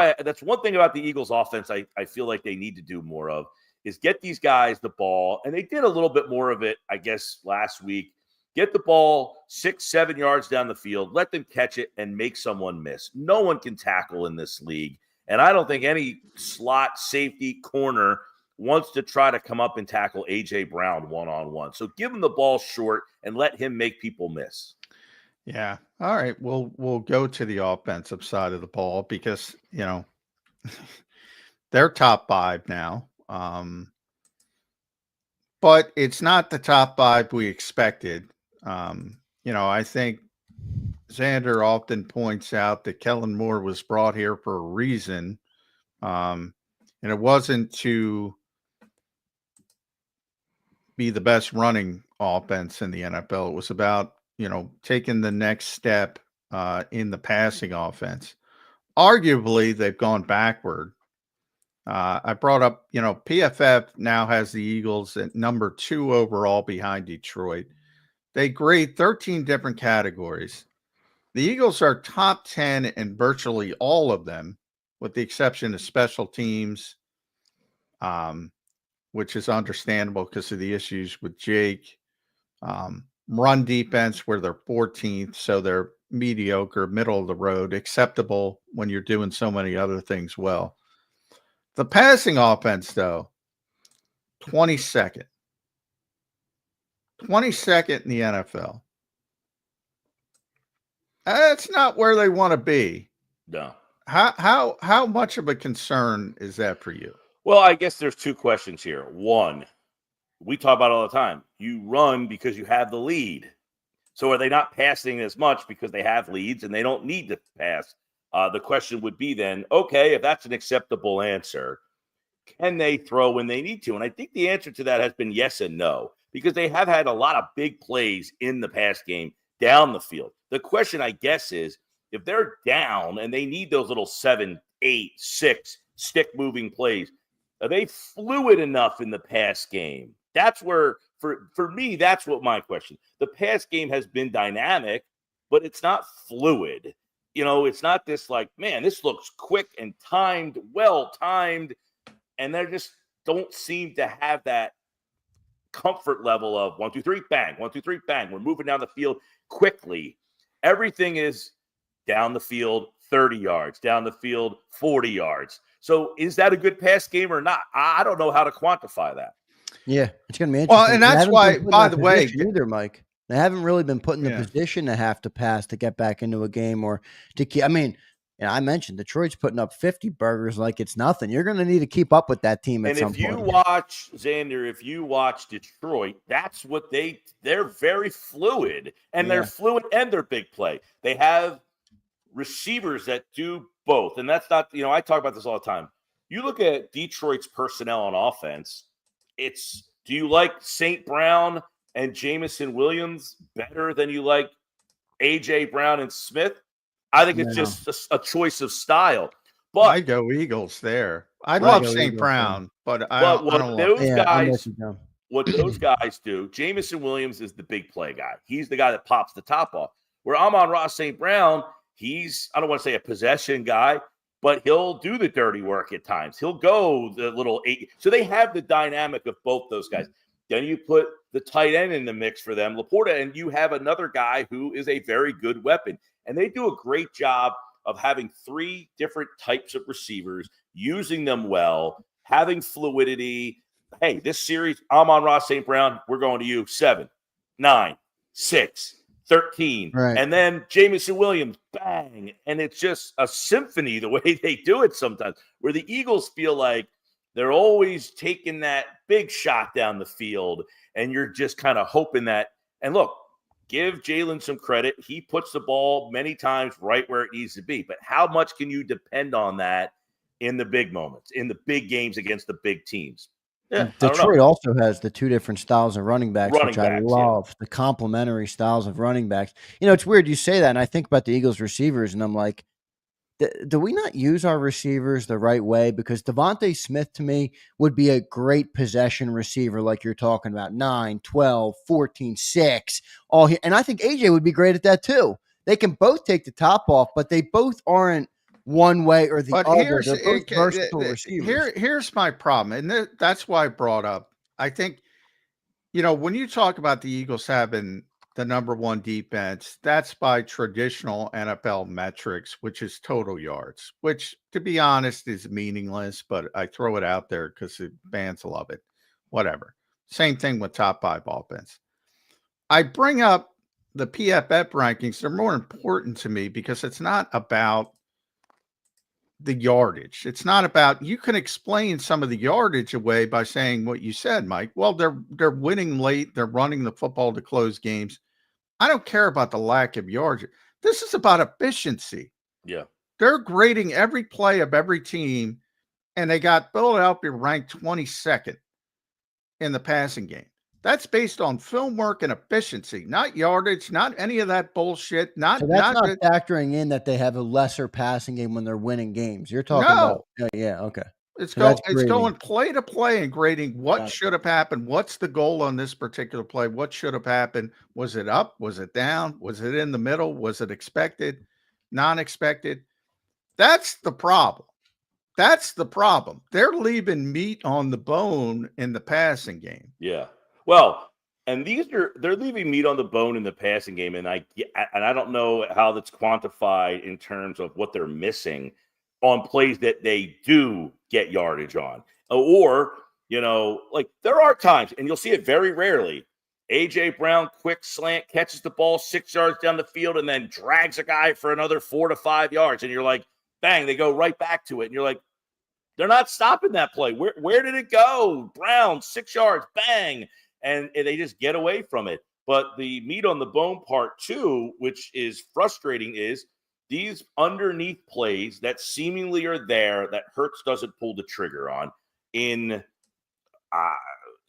one thing about the Eagles offense I feel like they need to do more of is get these guys the ball. And they did a little bit more of it, I guess, last week. Get the ball 6-7 yards down the field, let them catch it and make someone miss. No one can tackle in this league. And I don't think any slot safety corner wants to try to come up and tackle A.J. Brown one-on-one. So give him the ball short and let him make people miss. Yeah. All right. We'll go to the offensive side of the ball because, they're top 5 now. But it's not the top 5 we expected. I think Zander often points out that Kellen Moore was brought here for a reason. And it wasn't to be the best running offense in the NFL. It was about, taking the next step in the passing offense. Arguably, they've gone backward. I brought up, PFF now has the Eagles at number 2 overall behind Detroit. They grade 13 different categories. The Eagles are top 10 in virtually all of them, with the exception of special teams, which is understandable because of the issues with Jake. Run defense, where they're 14th, so they're mediocre, middle of the road, acceptable when you're doing so many other things well. The passing offense, though, 22nd. 22nd in the NFL. That's not where they want to be. No. How much of a concern is that for you? Well, I guess there's 2 questions here. One, we talk about it all the time. You run because you have the lead. So are they not passing as much because they have leads and they don't need to pass? The question would be then, okay, if that's an acceptable answer, can they throw when they need to? And I think the answer to that has been yes and no, because they have had a lot of big plays in the pass game down the field. The question, I guess, is if they're down and they need those little 7, 8, 6 stick-moving plays, are they fluid enough in the pass game? That's where, for me, that's what my question. The pass game has been dynamic, but it's not fluid. It's not this like, man, this looks quick and timed, well-timed, and they just don't seem to have that comfort level of 1, 2, 3, bang, 1, 2, 3, bang. We're moving down the field quickly. Everything is down the field 30 yards, down the field 40 yards. So is that a good pass game or not? I don't know how to quantify that. Yeah, it's going to be interesting. Well, and that's why, by the way, either, Mike, they haven't really been put in the position to have to pass to get back into a game or to keep. I mean, I mentioned Detroit's putting up 50 burgers like it's nothing. You're going to need to keep up with that team at some point. And if you watch, Zander, if you watch Detroit, that's what they're very fluid, and they're fluid and they're big play. They have receivers that do both, and that's not, I talk about this all the time. You look at Detroit's personnel on offense, do you like St. Brown and Jamison Williams better than you like A.J. Brown and Smith? I think it's just a choice of style. But I go Eagles there. I Right. love St. Eagles, Brown, but I But don't what love those Yeah, I'm with guys, you, John. what those guys do, Jamison Williams is the big play guy. He's the guy that pops the top off. Where Amon-Ra St. Brown, he's, I don't want to say a possession guy, but he'll do the dirty work at times. He'll go the little 8. So they have the dynamic of both those guys. Then you put the tight end in the mix for them, Laporta, and you have another guy who is a very good weapon. And they do a great job of having 3 different types of receivers, using them well, having fluidity. Hey, this series, Amon-Ra St. Brown, we're going to you 7, 9, 6, 13. Right. And then Jamison Williams, bang. And it's just a symphony the way they do it sometimes, where the Eagles feel like they're always taking that big shot down the field, and you're just kind of hoping that. And look, give Jalen some credit. He puts the ball many times right where it needs to be. But how much can you depend on that in the big moments, in the big games against the big teams? Yeah, Detroit also has the 2 different styles of running backs, which I Running backs, love. The complementary styles of running backs. You know, it's weird you say that, and I think about the Eagles receivers, and I'm like, do we not use our receivers the right way? Because Devontae Smith, to me, would be a great possession receiver like you're talking about, 9, 12, 14, 6. All here. And I think AJ would be great at that too. They can both take the top off, but they both aren't one way or the other. They're both versatile receivers. Here's my problem, and that's why I brought up. I think, when you talk about the Eagles having the number 1 defense, that's by traditional NFL metrics, which is total yards, which, to be honest, is meaningless, but I throw it out there because the fans love it. Whatever. Same thing with top 5 offense. I bring up the PFF rankings. They're more important to me because it's not about the yardage. It's not about, you can explain some of the yardage away by saying what you said, Mike. Well, they're winning late. They're running the football to close games. I don't care about the lack of yardage. This is about efficiency. Yeah. They're grading every play of every team, and they got Philadelphia ranked 22nd in the passing game. That's based on film work and efficiency, not yardage, not any of that bullshit. So that's not factoring in that they have a lesser passing game when they're winning games. You're talking about, yeah, okay. It's going play to play and grading what should have happened. What's the goal on this particular play? What should have happened? Was it up? Was it down? Was it in the middle? Was it expected? Non-expected? That's the problem. That's the problem. They're leaving meat on the bone in the passing game. Yeah. Well, and they're leaving meat on the bone in the passing game, and I don't know how that's quantified in terms of what they're missing on plays that they do get yardage on. Or, like there are times, and you'll see it very rarely, A.J. Brown, quick slant, catches the ball 6 yards down the field and then drags a guy for another 4 to 5 yards. And you're like, bang, they go right back to it. And you're like, they're not stopping that play. Where did it go? Brown, 6 yards, bang. And they just get away from it. But the meat on the bone part too, which is frustrating, is these underneath plays that seemingly are there that Hurts doesn't pull the trigger on. Is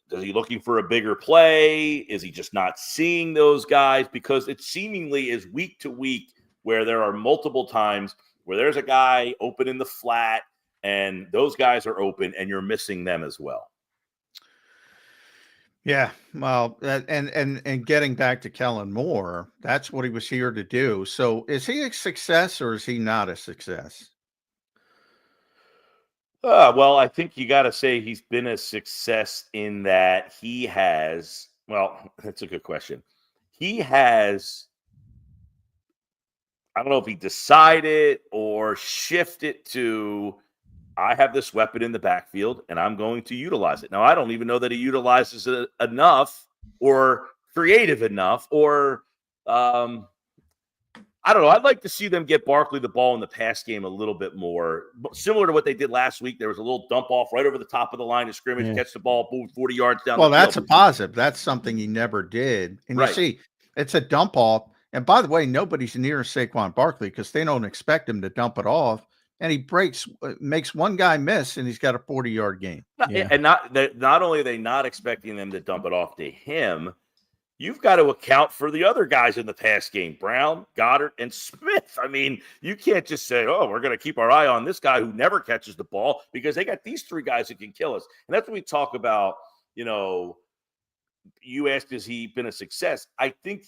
he looking for a bigger play? Is he just not seeing those guys? Because it seemingly is week to week where there are multiple times where there's a guy open in the flat and those guys are open and you're missing them as well. Yeah, well, and getting back to Kellen Moore, that's what he was here to do. So is he a success or is he not a success? Well, I think you got to say he's been a success in that he has, well, that's a good question. He has, I don't know if he decided or shifted to, I have this weapon in the backfield and I'm going to utilize it. Now, I don't even know that he utilizes it enough or creative enough or I don't know. I'd like to see them get Barkley the ball in the pass game a little bit more. Similar to what they did last week. There was a little dump off right over the top of the line of scrimmage, catch the ball, boom, 40 yards down. Well, that's a positive. That's something he never did. And you see, it's a dump off. And by the way, nobody's near Saquon Barkley because they don't expect him to dump it off. And he makes one guy miss, and he's got a 40-yard gain. And not only are they not expecting them to dump it off to him, you've got to account for the other guys in the pass game, Brown, Goddard, and Smith. I mean, you can't just say, oh, we're going to keep our eye on this guy who never catches the ball, because they got these three guys that can kill us. And that's what we talk about. You asked, has he been a success? I think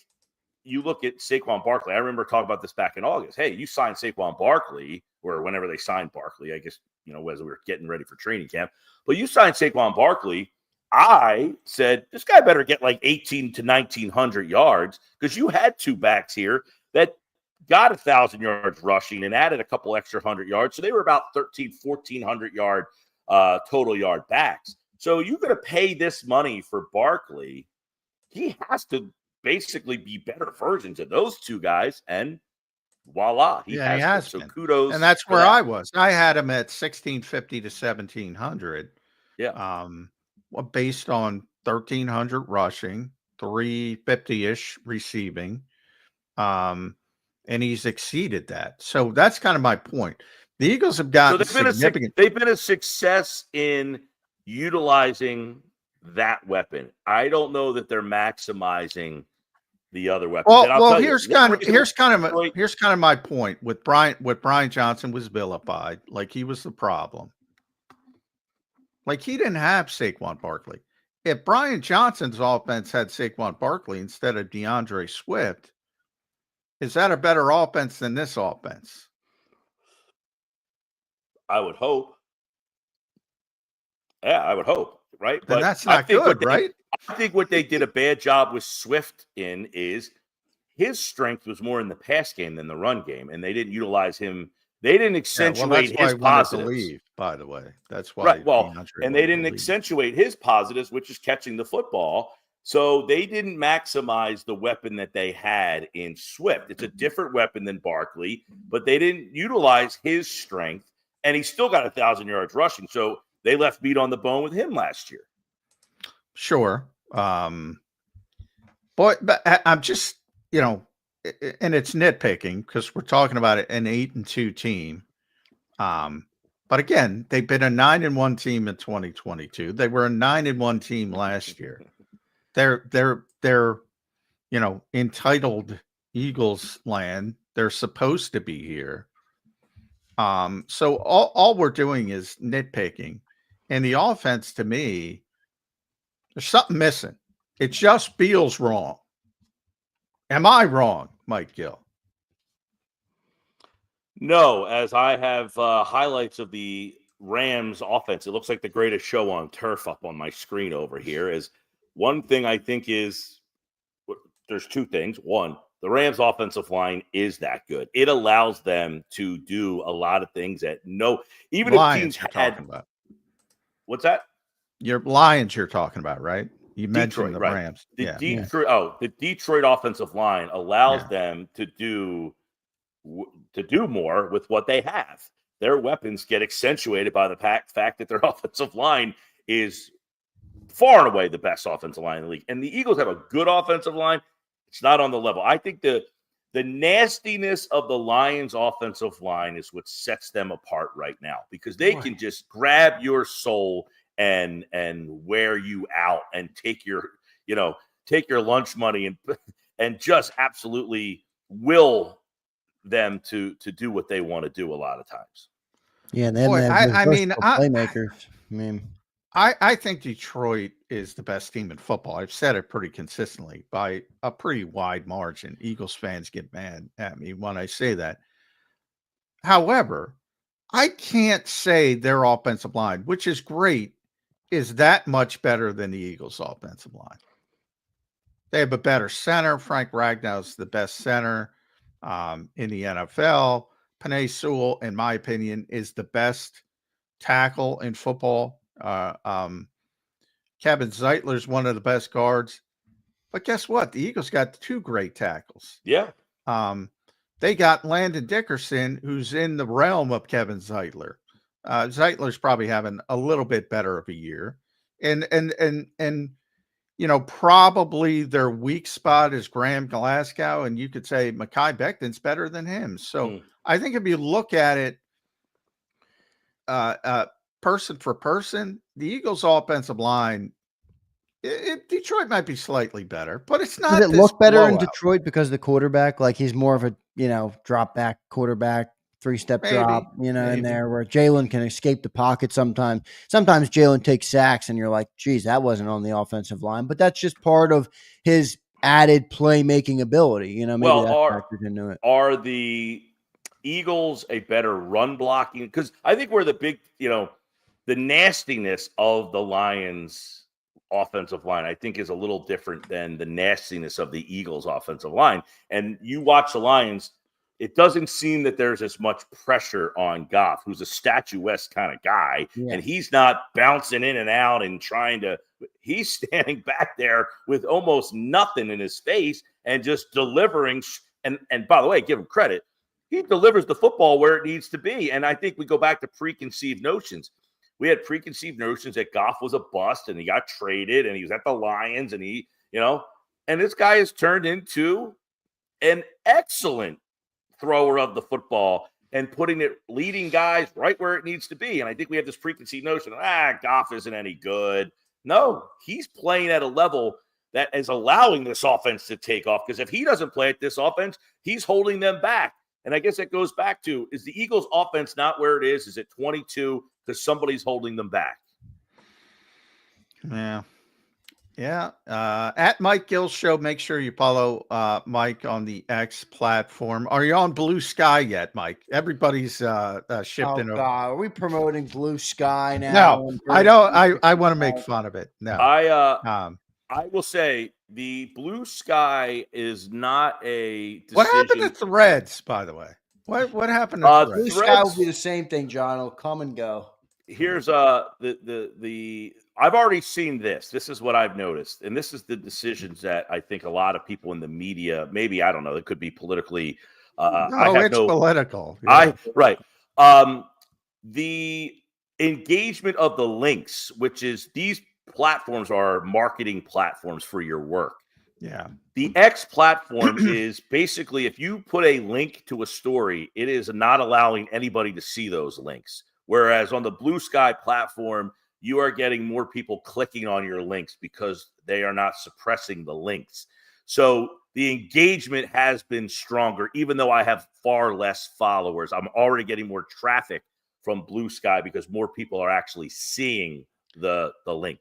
you look at Saquon Barkley. I remember talking about this back in August. Hey, you signed Saquon Barkley, or whenever they signed Barkley, I guess, as we were getting ready for training camp. But you signed Saquon Barkley. I said, this guy better get like 18 to 1,900 yards, because you had two backs here that got 1,000 yards rushing and added a couple extra 100 yards. So they were about 1,400 yard total yard backs. So you're going to pay this money for Barkley. He has to basically be better versions of those two guys, and voila, he has been. So kudos. And that's where I was. I had him at 1,650 to 1,700. Yeah. Based on 1,300 rushing, 350-ish receiving, and he's exceeded that. So that's kind of my point. The Eagles have gotten significant. They've been a success in utilizing that weapon. I don't know that they're maximizing the other weapons. Well, here's kind of my point with Brian. What Brian Johnson was vilified, like he was the problem. Like he didn't have Saquon Barkley. If Brian Johnson's offense had Saquon Barkley instead of DeAndre Swift, is that a better offense than this offense? I would hope. Yeah, I would hope, right? But that's not good, right? I think what they did a bad job with Swift in is his strength was more in the pass game than the run game, and they didn't utilize him. They didn't accentuate his positives. Leave, by the way, that's why. Right. Well, and they didn't accentuate his positives, which is catching the football. So they didn't maximize the weapon that they had in Swift. It's a different weapon than Barkley, but they didn't utilize his strength, and he still got 1,000 yards rushing. So they left meat on the bone with him last year. Sure. But I'm just, and it's nitpicking because we're talking about an 8-2 team. But again, they've been a 9-1 team in 2022. They were a 9-1 team last year. They're entitled Eagles land. They're supposed to be here. So all we're doing is nitpicking. And the offense, to me, there's something missing. It just feels wrong. Am I wrong, Mike Gill? No, as I have highlights of the Rams offense, it looks like the greatest show on turf up on my screen over here. Is one thing I think is there's two things. One, the Rams offensive line is that good. It allows them to do a lot of things that even Lions if teams had. What's that? Your Lions you're talking about, right? You mentioned the Rams. The Detroit offensive line allows them to do more with what they have. Their weapons get accentuated by the fact that their offensive line is far and away the best offensive line in the league. And the Eagles have a good offensive line. It's not on the level. I think the nastiness of the Lions offensive line is what sets them apart right now, because they can just grab your soul and wear you out and take your lunch money and just absolutely will them to do what they want to do a lot of times. Yeah, and then playmakers. I think Detroit is the best team in football. I've said it pretty consistently by a pretty wide margin. Eagles fans get mad at me when I say that. However, I can't say their offensive line, which is great, is that much better than the Eagles' offensive line. They have a better center. Frank Ragnow's the best center in the NFL. Penei Sewell, in my opinion, is the best tackle in football. Kevin Zeitler's one of the best guards. But guess what? The Eagles got two great tackles. Yeah. They got Landon Dickerson, who's in the realm of Kevin Zeitler. Zeitler's probably having a little bit better of a year. And probably their weak spot is Graham Glasgow, and you could say Mekhi Becton's better than him. So I think if you look at it person for person, the Eagles' offensive line Detroit might be slightly better, but it's not. Does it this look better in blowout. Detroit because the quarterback, like he's more of a, drop back quarterback, 3-step Maybe, drop, in maybe. there where Jalen can escape the pocket sometimes. Sometimes Jalen takes sacks and you're like, geez, that wasn't on the offensive line, but that's just part of his added playmaking ability. Maybe Well, that factors into it. Are the Eagles a better run blocking? Because I think we're the big, the nastiness of the Lions offensive line, I think, is a little different than the nastiness of the Eagles offensive line. And you watch the Lions, it doesn't seem that there's as much pressure on Goff, who's a statuesque kind of guy, and he's not bouncing in and out and he's standing back there with almost nothing in his face and just delivering. And by the way, give him credit. He delivers the football where it needs to be. And I think we go back to preconceived notions. We had preconceived notions that Goff was a bust and he got traded and he was at the Lions and and this guy has turned into an excellent thrower of the football and leading guys right where it needs to be. And I think we have this preconceived notion, Goff isn't any good. No, he's playing at a level that is allowing this offense to take off, because if he doesn't play at this offense, he's holding them back. And I guess that goes back to, is the Eagles offense not where it is? Is it 22? Because somebody's holding them back. Yeah. At Mike Gill Show, make sure you follow Mike on the X platform. Are you on Blue Sky yet, Mike? Everybody's shipped in. God, are we promoting Blue Sky now? No, I don't. I want to make fun of it. No, I will say the Blue Sky is not a decision. What happened to Threads, by the way? What happened to Threads? Blue Sky will be the same thing, John. It'll come and go. Here's the I've already seen this. This is what I've noticed, and this is the decisions that I think a lot of people in the media, maybe, I don't know, it could be politically. Political. Yeah. The engagement of the links, which is these platforms are marketing platforms for your work. Yeah. The X platform is basically, if you put a link to a story, it is not allowing anybody to see those links. Whereas on the Blue Sky platform, you are getting more people clicking on your links because they are not suppressing the links. So the engagement has been stronger, even though I have far less followers. I'm already getting more traffic from Blue Sky because more people are actually seeing the link.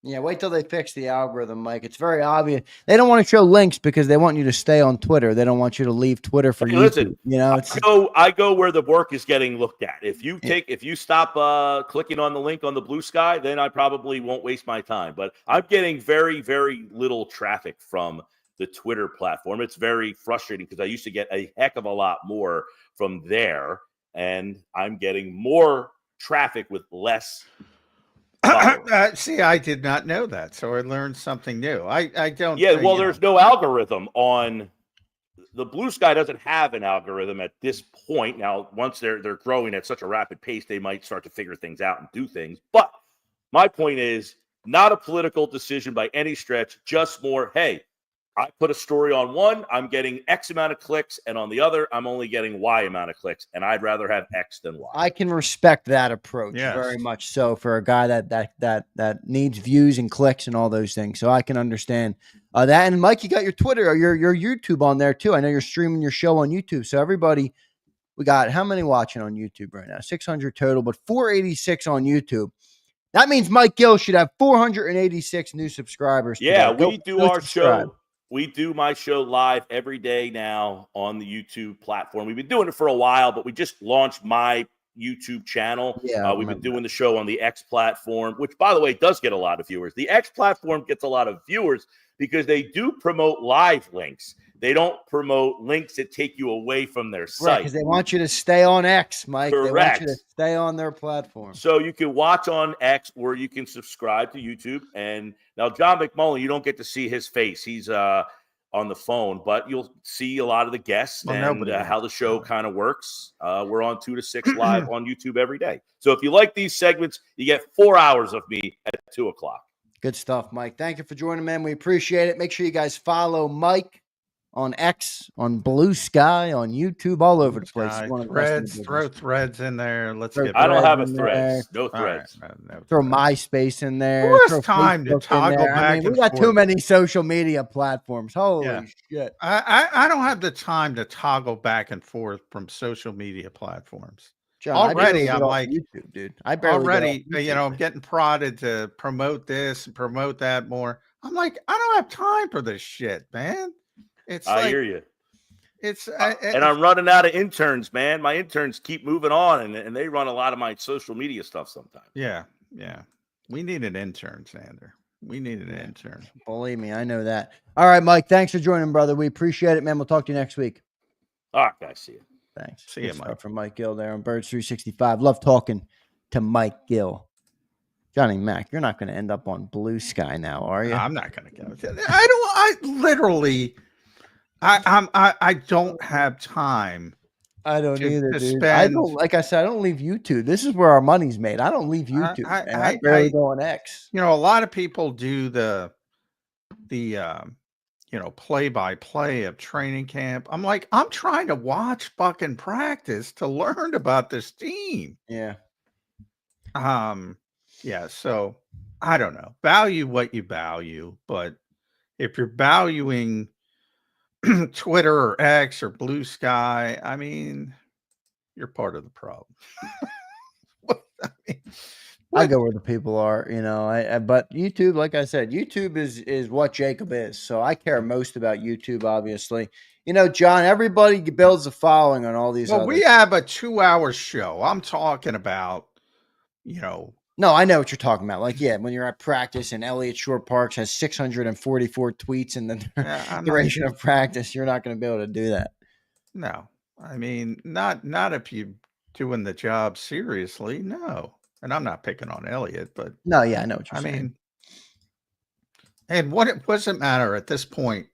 Yeah, wait till they fix the algorithm, Mike. It's very obvious. They don't want to show links because they want you to stay on Twitter. They don't want you to leave Twitter for YouTube. Listen, I go where the work is getting looked at. If you stop clicking on the link on the Blue Sky, then I probably won't waste my time. But I'm getting very, very little traffic from the Twitter platform. It's very frustrating because I used to get a heck of a lot more from there, and I'm getting more traffic with less. See, I did not know that, so I learned something new. I don't. Yeah, well, there's no algorithm on the Blue Sky. Doesn't have an algorithm at this point. Now, once they're growing at such a rapid pace, they might start to figure things out and do things. But my point is, not a political decision by any stretch. Just more, hey, I put a story on one, I'm getting X amount of clicks, and on the other, I'm only getting Y amount of clicks, and I'd rather have X than Y. I can respect that approach very much so for a guy that needs views and clicks and all those things. So I can understand that. And Mike, you got your Twitter or your YouTube on there too. I know you're streaming your show on YouTube. So everybody, we got how many watching on YouTube right now? 600 total, but 486 on YouTube. That means Mike Gill should have 486 new subscribers. Yeah, we do our show. We do my show live every day now on the YouTube platform. We've been doing it for a while, but we just launched my YouTube channel. Yeah, we've been doing the show on the X platform, which, by the way, does get a lot of viewers. The X platform gets a lot of viewers because they do promote live links. They don't promote links that take you away from their site. Because they want you to stay on X, Mike. Correct. They want you to stay on their platform. So you can watch on X or you can subscribe to YouTube. And now John McMullen, you don't get to see his face. He's on the phone, but you'll see a lot of the guests and how the show kind of works. We're on 2 to 6 live on YouTube every day. So if you like these segments, you get 4 hours of me at 2 o'clock. Good stuff, Mike. Thank you for joining, man. We appreciate it. Make sure you guys follow Mike on X, on Blue Sky, on YouTube, all over the place. Sky, One of the best in the threads, business. throw threads in there. Let's Throw get. I don't threads have a in threads. there. No All right, threads. no Throw threads. MySpace in there. Who has Throw time to Facebook in toggle there. I back mean, we and got too forth? many social media platforms. Holy Yeah. shit. I don't have the time to toggle back and forth from social media platforms. John, Already, I'm I'm like, YouTube, dude. I barely get off already, YouTube. I'm getting prodded to promote this and promote that more. I'm like, I don't have time for this shit, man. It's I like, hear you. it's, And I'm running out of interns, man. My interns keep moving on, and they run a lot of my social media stuff sometimes. yeah. We need an intern, Zander. We need an intern. Believe me, I know that. All right, Mike. Thanks for joining, brother. We appreciate it, man. We'll talk to you next week. All right, guys. See you. Thanks. See Good you, stuff Mike. from Mike Gill there on Birds 365. Love talking to Mike Gill. Johnny Mac, you're not going to end up on Blue Sky now, are you? No, I'm not going to go. I literally, I don't have time. I don't either, to dude. I spend. don't, like I said, I don't leave YouTube. This is where our money's made. I don't leave YouTube. I barely go on X. A lot of people do the play-by-play of training camp. I'm like, I'm trying to watch fucking practice to learn about this team. Yeah. Yeah. So I don't know. Value what you value, but if you're valuing Twitter or X or Blue Sky, I mean, you're part of the problem. I go where the people are, but YouTube, like I said, YouTube is what JAKIB is. So I care most about YouTube, obviously. John, everybody builds a following on all these. Well, we have a 2-hour show. I'm talking about, No, I know what you're talking about. Like, yeah, when you're at practice and Elliott Shore Parks has 644 tweets in the duration of practice, you're not going to be able to do that. No, I mean, not if you're doing the job seriously. No. And I'm not picking on Elliott, but no, yeah, I know what you're saying. Mean, and what does it matter at this point?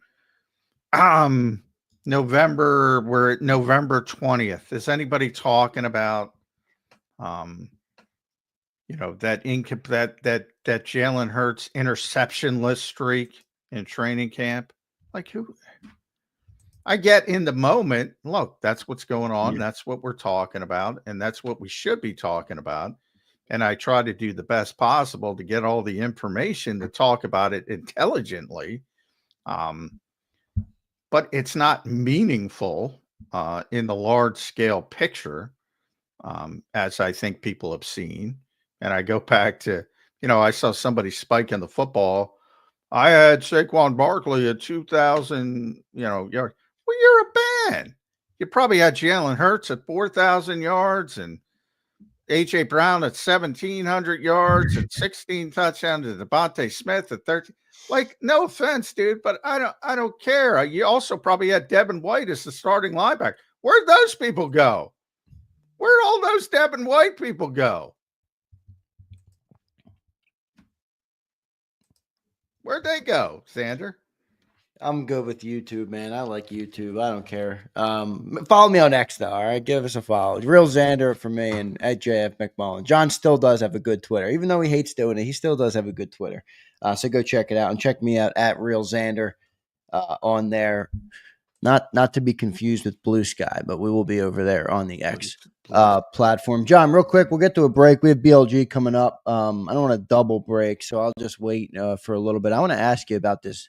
November, we're at November 20th. Is anybody talking about, that Jalen Hurts interceptionless streak in training camp? Like, who? I get in the moment. Look, that's what's going on. Yeah. That's what we're talking about, and that's what we should be talking about. And I try to do the best possible to get all the information to talk about it intelligently. But it's not meaningful in the large scale picture, as I think people have seen. And I go back to, I saw somebody spiking the football. I had Saquon Barkley at 2,000, yards. Well, you're a band. You probably had Jalen Hurts at 4,000 yards and A.J. Brown at 1,700 yards and 16 touchdowns, and Devontae Smith at 13. Like, no offense, dude, but I don't care. You also probably had Devin White as the starting linebacker. Where'd those people go? Where'd all those Devin White people go? Where'd they go, Zander? I'm good with YouTube, man. I like YouTube. I don't care. Follow me on X, though. All right, give us a follow. Real Zander for me and at JF McMullen. John still does have a good Twitter, even though he hates doing it. He still does have a good Twitter. So go check it out and check me out at Real Zander on there. Not to be confused with Blue Sky, but we will be over there on the X platform. John, real quick, we'll get to a break. We have BLG coming up. I don't want to double break, so I'll just wait for a little bit. I want to ask you about this.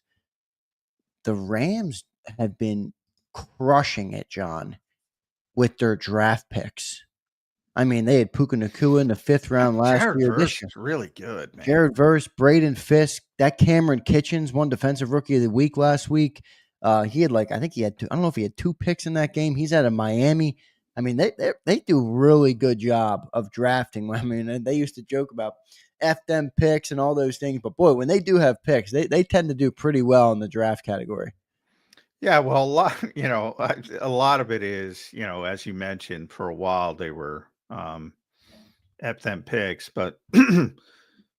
The Rams have been crushing it, John, with their draft picks. I mean, they had Puka Nacua in the 5th round last year. This year, really good, man. Jared Verse, Braden Fisk, that Cameron Kitchens won Defensive Rookie of the Week last week. He had I think he had 2. I don't know if he had 2 picks in that game. He's out of Miami. I mean, they do a really good job of drafting. I mean, they used to joke about F them picks and all those things. But, boy, when they do have picks, they tend to do pretty well in the draft category. Yeah, well, a lot of it is, as you mentioned, for a while they were F them picks. But, and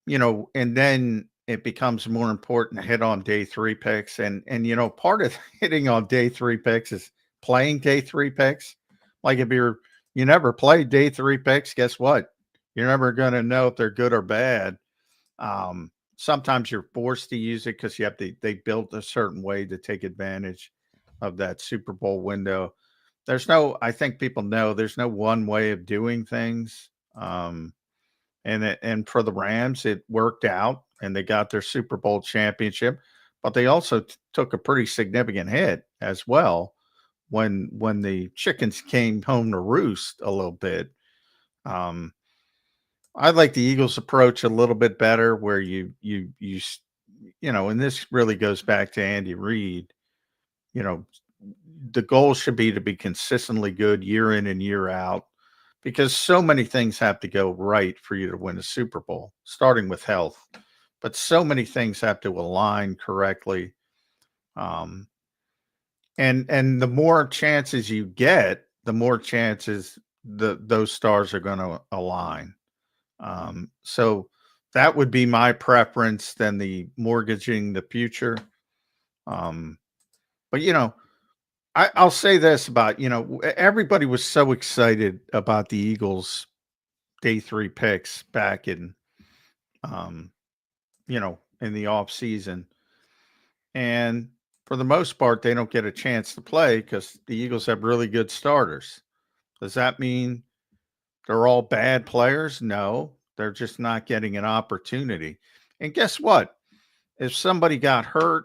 then it becomes more important to hit on day 3 picks. And part of hitting on day 3 picks is playing day 3 picks. Like if you never played day 3 picks, guess what? You're never going to know if they're good or bad. Sometimes you're forced to use it because they built a certain way to take advantage of that Super Bowl window. I think people know there's no one way of doing things. And for the Rams, it worked out and they got their Super Bowl championship, but they also took a pretty significant hit as well when the chickens came home to roost a little bit. I like the Eagles' approach a little bit better, where you know, and this really goes back to Andy Reid. You know, the goal should be to be consistently good year in and year out, because so many things have to go right for you to win a Super Bowl, starting with health. But so many things have to align correctly. And the more chances you get, the more chances those stars are going to align. So that would be my preference than the mortgaging the future. But, you know, I'll say this about, you know, everybody was so excited about the Eagles' day 3 picks back in, you know, in the off season. And for the most part, they don't get a chance to play because the Eagles have really good starters. Does that mean they're all bad players? No, they're just not getting an opportunity. And guess what? If somebody got hurt,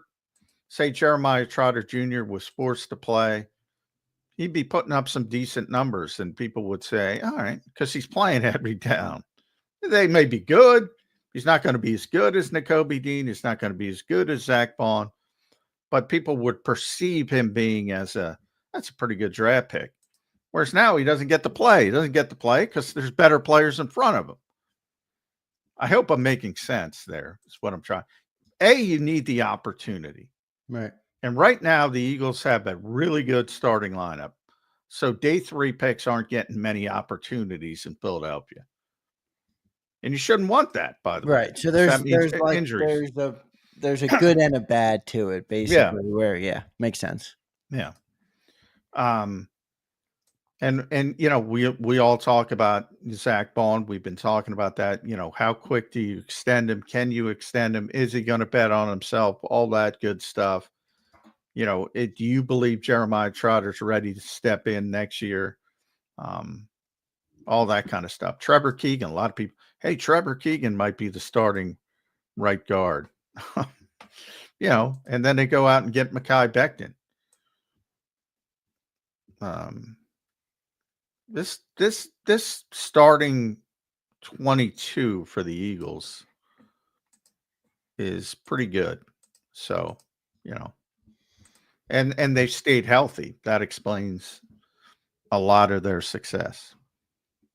say Jeremiah Trotter Jr. was forced to play, he'd be putting up some decent numbers, and people would say, all right, because he's playing every down. They may be good. He's not going to be as good as Nakobe Dean. He's not going to be as good as Zach Baun, but people would perceive him being that's a pretty good draft pick. Whereas now he doesn't get to play. He doesn't get to play because there's better players in front of him. I hope I'm making sense there. Is what I'm trying. You need the opportunity. Right. And right now, the Eagles have a really good starting lineup. So day 3 picks aren't getting many opportunities in Philadelphia. And you shouldn't want that, by the way. Right. So there's injuries. there's a good and a bad to it, basically, where makes sense. Yeah. And you know, we all talk about Zach Baun. We've been talking about that. You know, how quick do you extend him? Can you extend him? Is he going to bet on himself? All that good stuff. You know, do you believe Jeremiah Trotter's ready to step in next year? All that kind of stuff. Trevor Keegan, a lot of people, hey, Trevor Keegan might be the starting right guard. You know, and then they go out and get Mekhi Becton. This starting 22 for the Eagles is pretty good. So, you know, and they've stayed healthy. That explains a lot of their success.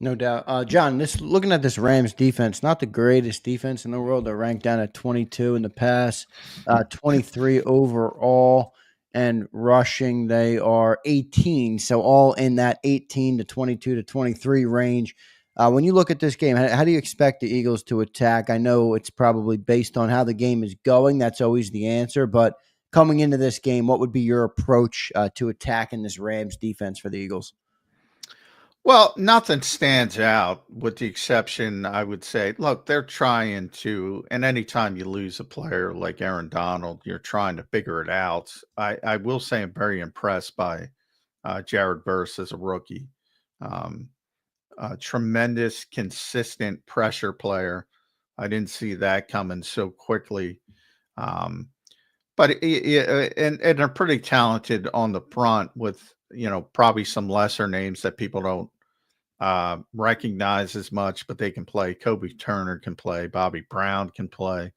No doubt. John, looking at this Rams defense, not the greatest defense in the world. They're ranked down at 22 in the pass, 23 overall, and rushing they are 18. So all in that 18 to 22 to 23 range. When you look at this game, how do you expect the Eagles to attack? I know it's probably based on how the game is going. That's always the answer. But coming into this game, what would be your approach to attacking this Rams defense for the Eagles? Well, nothing stands out with the exception, I would say, look, they're trying to, and anytime you lose a player like Aaron Donald, you're trying to figure it out. I will say I'm very impressed by Jared Verse as a rookie. A tremendous, consistent pressure player. I didn't see that coming so quickly. But and they're pretty talented on the front with, you know, probably some lesser names that people don't recognize as much, but they can play. Kobe Turner can play. Bobby Brown can play.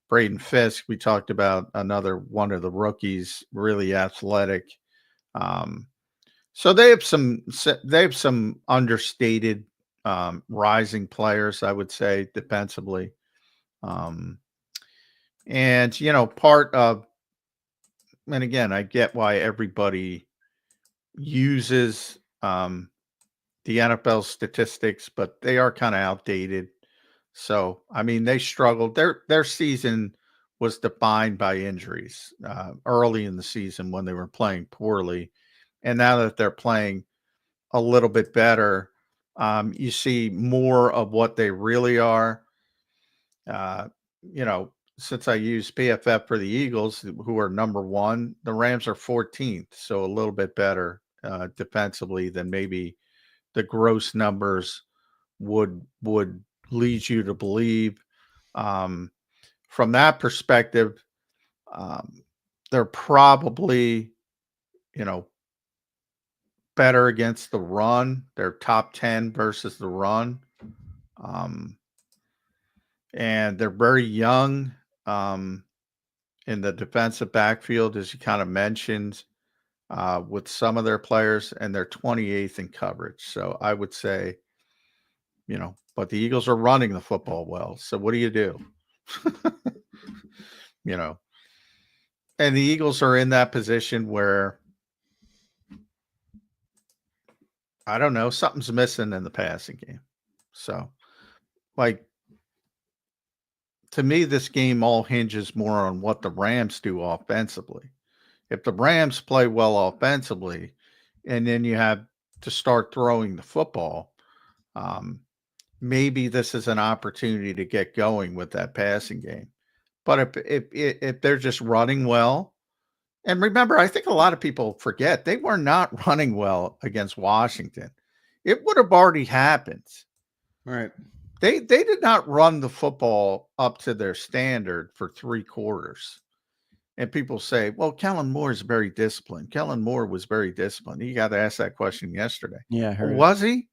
Braden Fisk, we talked about, another one of the rookies, really athletic. So they have some understated rising players, I would say, defensively. And, you know, part of, and again, I get why everybody uses the NFL statistics, but they are kind of outdated. So, I mean, they struggled. Their season was defined by injuries early in the season when they were playing poorly. And now that they're playing a little bit better, you see more of what they really are. You know, since I use PFF for the Eagles, who are number 1, the Rams are 14th, so a little bit better defensively than maybe the gross numbers would lead you to believe. From that perspective, they're probably, better against the run. They're top 10 versus the run. And they're very young in the defensive backfield, as you kind of mentioned, with some of their players, and they're 28th in coverage. So I would say, but the Eagles are running the football well. So what do you do? And the Eagles are in that position where, I don't know, something's missing in the passing game. So, to me, this game all hinges more on what the Rams do offensively. If the Rams play well offensively, and then you have to start throwing the football, maybe this is an opportunity to get going with that passing game. But if they're just running well, and remember, I think a lot of people forget they were not running well against Washington. It would have already happened. Right. They did not run the football up to their standard for 3 quarters. And people say, well, Kellen Moore is very disciplined. Kellen Moore was very disciplined. You got to ask that question yesterday. Yeah, I heard it. Was he?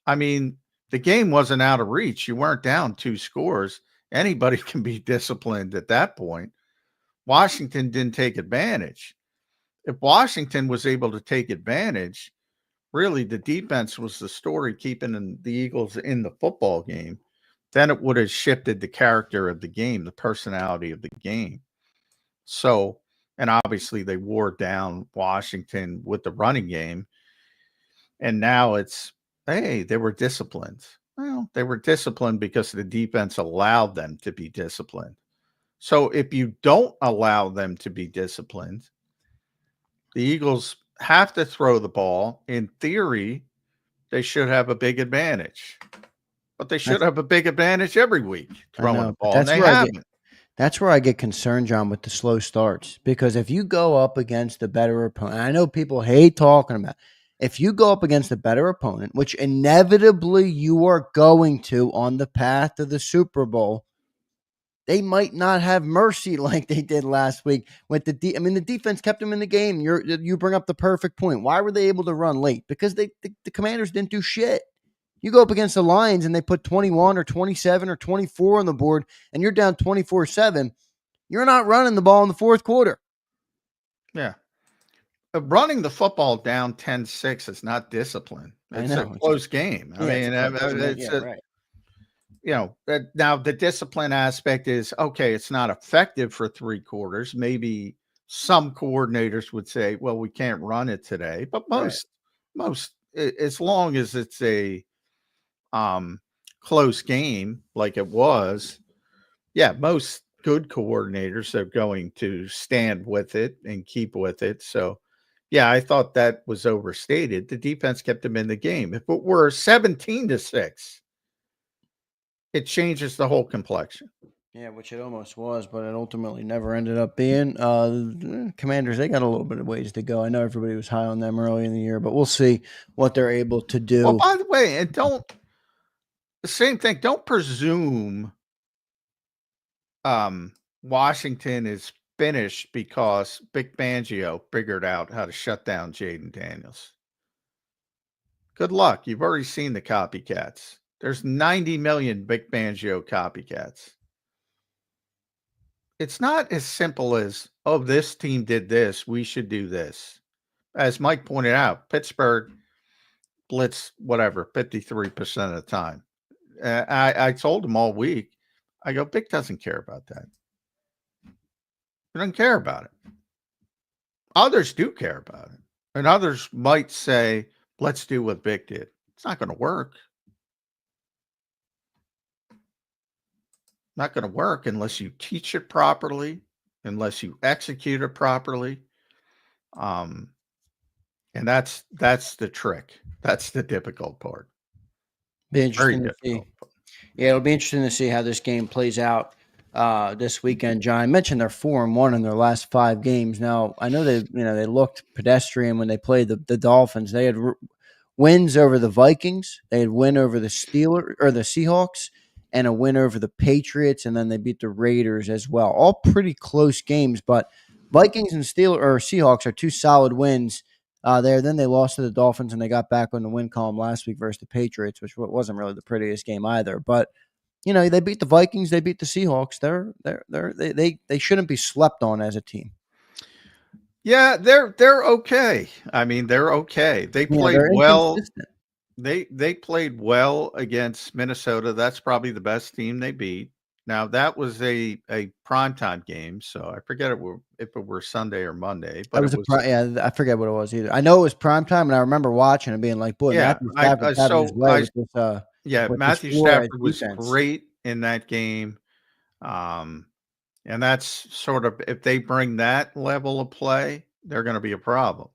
I mean, the game wasn't out of reach. You weren't down 2 scores. Anybody can be disciplined at that point. Washington didn't take advantage. If Washington was able to take advantage, really the defense was the story keeping the Eagles in the football game. Then it would have shifted the character of the game, the personality of the game. So, and obviously they wore down Washington with the running game. And now it's, hey, they were disciplined. Well, they were disciplined because the defense allowed them to be disciplined. So if you don't allow them to be disciplined, the Eagles have to throw the ball. In theory, they should have a big advantage. But they should have a big advantage every week throwing the ball, and they haven't. That's where I get concerned, John, with the slow starts. Because if you go up against the better opponent, I know people hate talking about it. If you go up against a better opponent, which inevitably you are going to on the path to the Super Bowl, they might not have mercy like they did last week with the the defense kept them in the game. You bring up the perfect point. Why were they able to run late? Because the Commanders didn't do shit. You go up against the Lions and they put 21 or 27 or 24 on the board and you're down 24-7. You're not running the ball in the fourth quarter. Yeah. Running the football down 10-6 is not discipline. It's a close game. Right. Now the discipline aspect is, okay, it's not effective for 3 quarters. Maybe some coordinators would say, well, we can't run it today. But most, as long as it's a close game like it was, most good coordinators are going to stand with it and keep with it. So, I thought that was overstated. The defense kept them in the game. If it were 17-6, it changes the whole complexion. Yeah, which it almost was, but it ultimately never ended up being. Commanders, they got a little bit of ways to go. I know everybody was high on them early in the year, but we'll see what they're able to do. Well, by the way, and the same thing, don't presume Washington is finished because Vic Fangio figured out how to shut down Jaden Daniels. Good luck. You've already seen the copycats. There's 90 million Vic Fangio copycats. It's not as simple as, oh, this team did this, we should do this. As Mike pointed out, Pittsburgh blitz, 53% of the time. I told him all week, I go, Vic doesn't care about that. He doesn't care about it. Others do care about it. And others might say, let's do what Vic did. It's not going to work. Not going to work unless you teach it properly, unless you execute it properly. And that's the trick. That's the difficult part. Be interesting to see. Yeah, it'll be interesting to see how this game plays out this weekend, John. I mentioned they're 4-1 in their last 5 games. Now, I know they looked pedestrian when they played the Dolphins. They had wins over the Vikings, they had win over the Steelers or the Seahawks, and a win over the Patriots, and then they beat the Raiders as well. All pretty close games, but Vikings and Seahawks are 2 solid wins there. Then they lost to the Dolphins, and they got back on the win column last week versus the Patriots, which wasn't really the prettiest game either. But they beat the Vikings, they beat the Seahawks. They shouldn't be slept on as a team. Yeah, they're okay. I mean, they're okay. They played well. They played well against Minnesota. That's probably the best team they beat. Now, that was a primetime game, so I forget if it were Sunday or Monday. But I forget what it was either. I know it was primetime, and I remember watching and being like, boy, yeah, Matthew Stafford was great in that game. And that's sort of, if they bring that level of play, they're going to be a problem.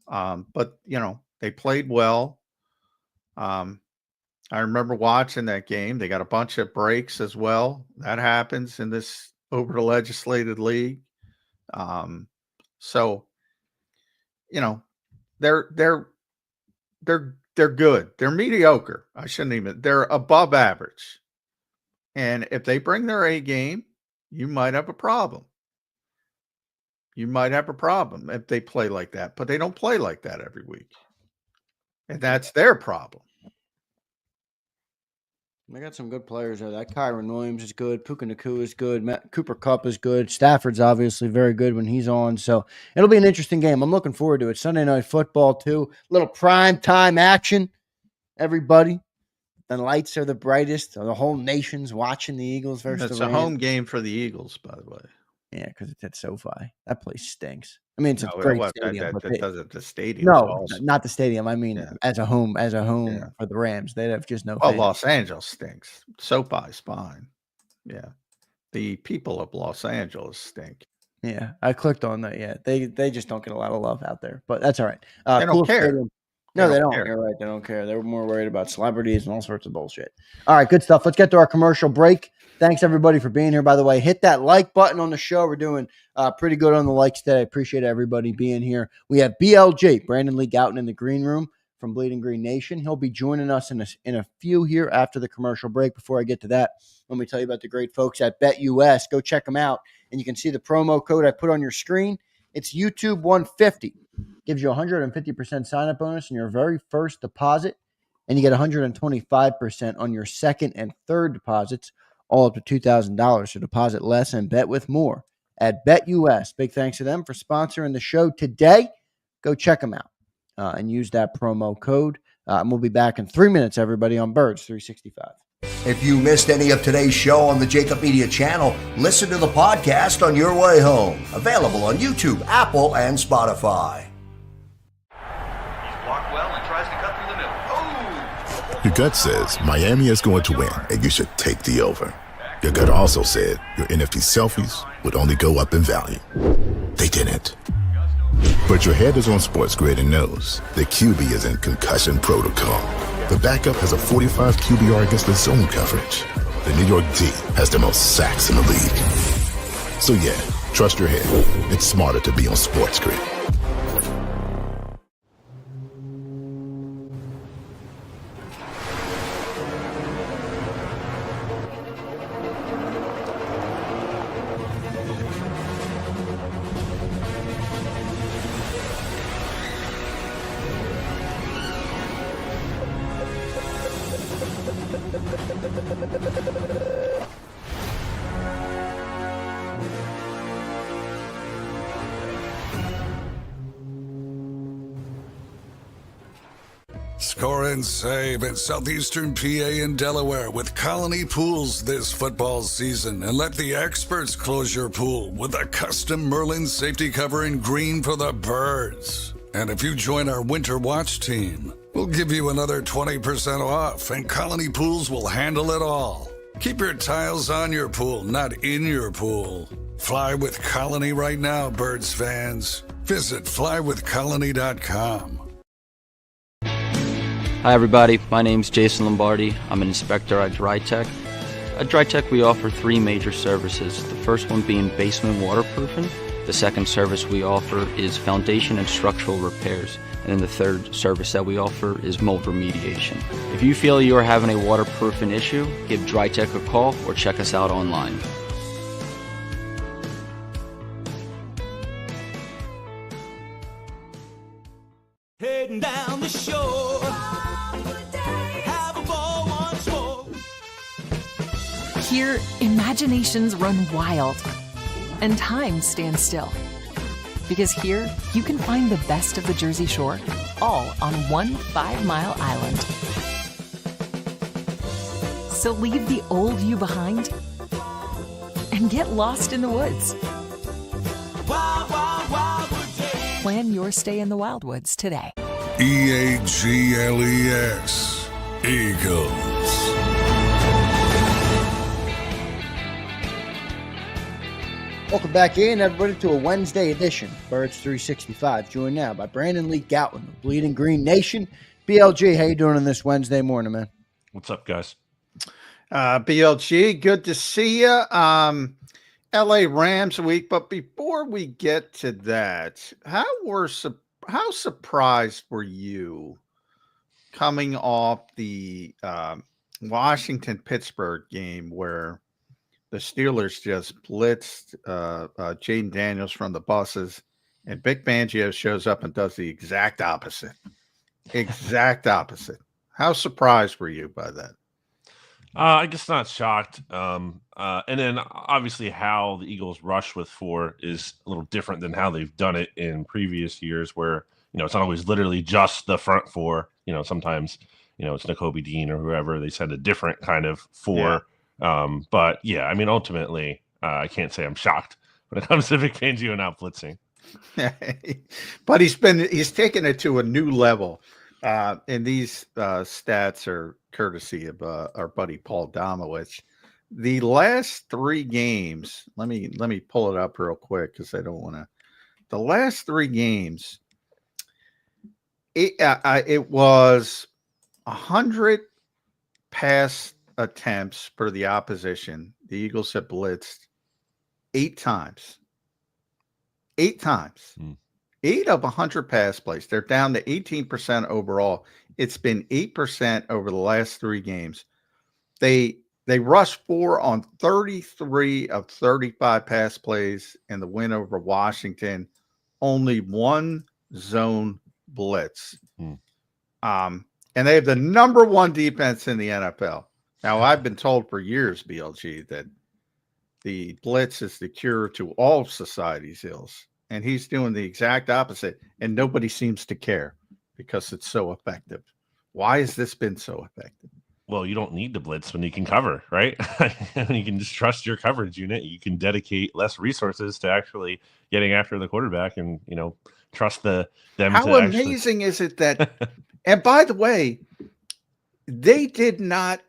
But, they played well. I remember watching that game. They got a bunch of breaks as well. That happens in this over the legislated league. So, they're good. They're mediocre. They're above average. And if they bring their A game, you might have a problem. You might have a problem if they play like that, but they don't play like that every week. And that's their problem. They got some good players there. That Kyron Williams is good. Puka Nacua is good. Cooper Kupp is good. Stafford's obviously very good when he's on. So it'll be an interesting game. I'm looking forward to it. Sunday Night Football, too. Little prime time action, everybody. The lights are the brightest. The whole nation's watching the Eagles versus the Rams. It's a home game for the Eagles, by the way. Yeah, because it's at SoFi. That place stinks. I mean, it's a great stadium. That doesn't the stadium. No, awesome. Not the stadium. I mean, as a home for the Rams, they'd have just no. Well, Los Angeles stinks. SoFi's fine. Yeah, the people of Los Angeles stink. Yeah, I clicked on that. Yeah, they just don't get a lot of love out there, but that's all right. They don't care. Stadium. No, they don't. You're right. They don't care. They were more worried about celebrities and all sorts of bullshit. All right, good stuff. Let's get to our commercial break. Thanks, everybody, for being here. By the way, hit that like button on the show. We're doing pretty good on the likes today. I appreciate everybody being here. We have BLJ, Brandon Lee Gouton, in the green room from Bleeding Green Nation. He'll be joining us in a few here after the commercial break. Before I get to that, let me tell you about the great folks at BetUS. Go check them out, and you can see the promo code I put on your screen. It's YouTube 150. Gives you a 150% sign-up bonus on your very first deposit, and you get 125% on your second and third deposits, all up to $2,000. So deposit less and bet with more at BetUS. Big thanks to them for sponsoring the show today. Go check them out and use that promo code. And we'll be back in 3 minutes, everybody, on Birds 365. If you missed any of today's show on the JAKIB Media channel, listen to the podcast on your way home. Available on YouTube, Apple, and Spotify. He's blocked well and tries to cut through the middle. Oh! Your gut says Miami is going to win, and you should take the over. Your gut also said your NFT selfies would only go up in value. They didn't. But your head is on Sports Grid and knows the QB is in concussion protocol. The backup has a 45 QBR against the zone coverage. The New York D has the most sacks in the league. So yeah, trust your head. It's smarter to be on Sports Grid. Score and save at Southeastern PA and Delaware with Colony Pools this football season, and let the experts close your pool with a custom Merlin safety cover in green for the birds. And if you join our Winter Watch team, we'll give you another 20% off, and Colony Pools will handle it all. Keep your tiles on your pool, not in your pool. Fly with Colony right now, Birds fans. Visit flywithcolony.com. Hi everybody, my name's Jason Lombardi. I'm an inspector at Dry Tech. At DryTech, we offer three major services, the first one being basement waterproofing. The second service we offer is foundation and structural repairs. And then the third service that we offer is mold remediation. If you feel you are having a waterproofing issue, give DryTech a call or check us out online. Heading down the shore. Have a ball once more. Here, imaginations run wild and time stands still. Because here, you can find the best of the Jersey Shore, all on one 5-mile island. So leave the old you behind and get lost in the woods. Wild, wild, wildwood day. Plan your stay in the Wildwoods today. EAGLES, Eagles. Welcome back in, everybody, to a Wednesday edition of Birds 365. Joined now by Brandon Lee Goutwin of Bleeding Green Nation. BLG, how you doing on this Wednesday morning, man? What's up, guys? BLG, good to see you. LA Rams week, but before we get to that, how surprised were you coming off the Washington-Pittsburgh game where the Steelers just blitzed Jaden Daniels from the buses, and Vic Fangio shows up and does the exact opposite? Exact opposite. How surprised were you by that? I guess not shocked. And then obviously how the Eagles rush with 4 is a little different than how they've done it in previous years where, it's not always literally just the front 4. Sometimes, it's Nakobe Dean or whoever. They send a different kind of 4. Yeah. But yeah, I mean, ultimately, I can't say I'm shocked when it comes to Vic Fangio not blitzing. But he's taken it to a new level. And these stats are courtesy of our buddy Paul Domowitch. The last 3 games, let me pull it up real quick because I don't want to. The last 3 games, it was 100 pass attempts for the opposition. The Eagles have blitzed 8 times. 8 times. 8 of 100 pass plays. They're down to 18% overall. It's been 8% over the last 3 games. They rushed 4 on 33 of 35 pass plays in the win over Washington. Only 1 zone blitz. And they have the number 1 defense in the NFL. Now, I've been told for years, BLG, that the blitz is the cure to all society's ills. And he's doing the exact opposite, and nobody seems to care because it's so effective. Why has this been so effective? Well, you don't need to blitz when you can cover, right? You can just trust your coverage unit. You can dedicate less resources to actually getting after the quarterback and, trust them. How amazing is it that – and by the way, they did not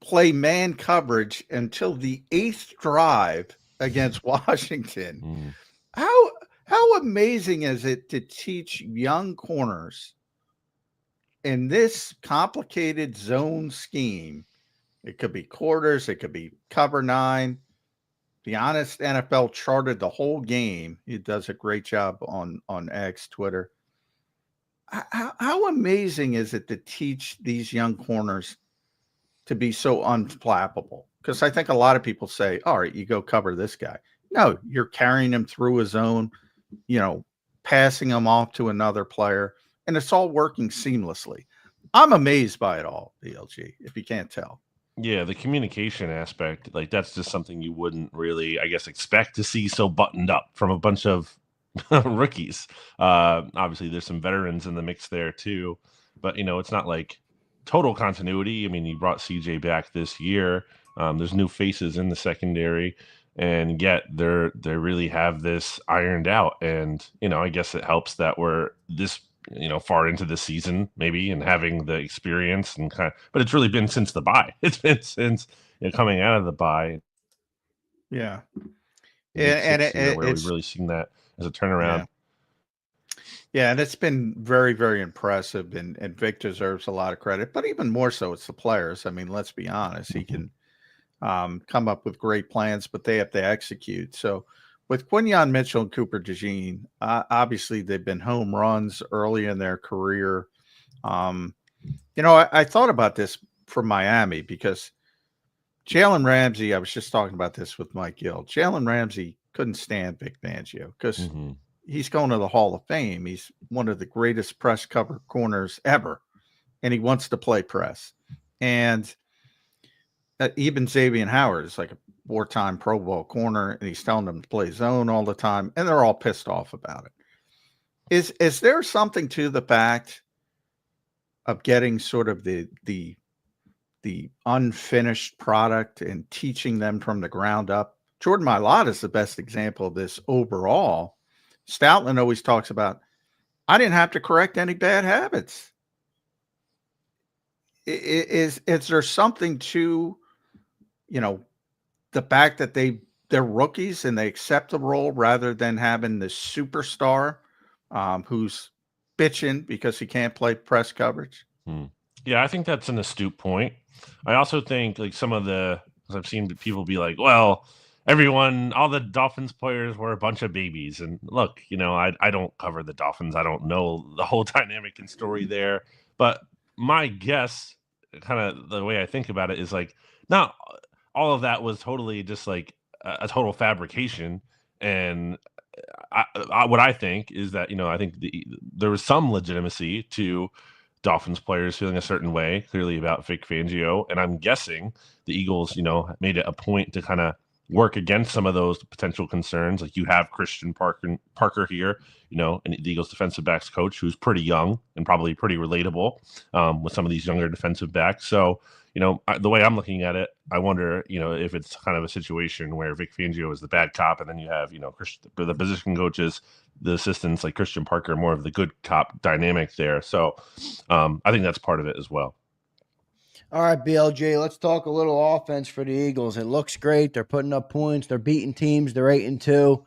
play man coverage until the 8th drive against Washington. How amazing is it to teach young corners in this complicated zone scheme? It could be quarters, it could be cover 9. The Honest NFL charted the whole game. He does a great job on X, Twitter. How amazing is it to teach these young corners to be so unflappable? Because I think a lot of people say, all right, you go cover this guy. No, you're carrying him through a zone, passing him off to another player, and it's all working seamlessly. I'm amazed by it all, BLG, if you can't tell. Yeah, the communication aspect, that's just something you wouldn't really, I guess, expect to see so buttoned up from a bunch of rookies. Obviously, there's some veterans in the mix there too, but it's not like total continuity. I mean, you brought CJ back this year. There's new faces in the secondary, and yet they really have this ironed out. And I guess it helps that we're this far into the season maybe and having the experience and but it's really been since the bye. It's been since coming out of the bye. Yeah. And where we've really seen that as a turnaround. Yeah, and it's been very, very impressive, and Vic deserves a lot of credit, but even more so, it's the players. I mean, let's be honest. He can come up with great plans, but they have to execute. So with Quinyon Mitchell and Cooper DeJean, obviously they've been home runs early in their career. I thought about this for Miami because Jalen Ramsey, I was just talking about this with Mike Gill. Jalen Ramsey couldn't stand Vic Fangio because he's going to the Hall of Fame. He's one of the greatest press cover corners ever, and he wants to play press. And even Xavier Howard is like a 4-time Pro Bowl corner, and he's telling them to play zone all the time, and they're all pissed off about it. Is there something to the fact of getting sort of the unfinished product and teaching them from the ground up? Jordan Mailata is the best example of this overall. Stoutland always talks about, I didn't have to correct any bad habits. Is there something to, the fact that they're rookies and they accept the role rather than having the superstar who's bitching because he can't play press coverage? Yeah, I think that's an astute point. I also think I've seen people be like, well, all the Dolphins players were a bunch of babies. And look, I don't cover the Dolphins. I don't know the whole dynamic and story there. But my guess, kind of the way I think about it, is like, not all of that was totally just like a total fabrication. And what I think is that, I think there was some legitimacy to Dolphins players feeling a certain way, clearly about Vic Fangio. And I'm guessing the Eagles, made it a point to kind of work against some of those potential concerns. Like you have Christian Parker here, and the Eagles defensive backs coach, who's pretty young and probably pretty relatable with some of these younger defensive backs. So, the way I'm looking at it, I wonder, if it's kind of a situation where Vic Fangio is the bad cop, and then you have, the position coaches, the assistants like Christian Parker, more of the good cop dynamic there. So I think that's part of it as well. All right, BLJ, let's talk a little offense for the Eagles. It looks great. They're putting up points. They're beating teams. They're 8-2,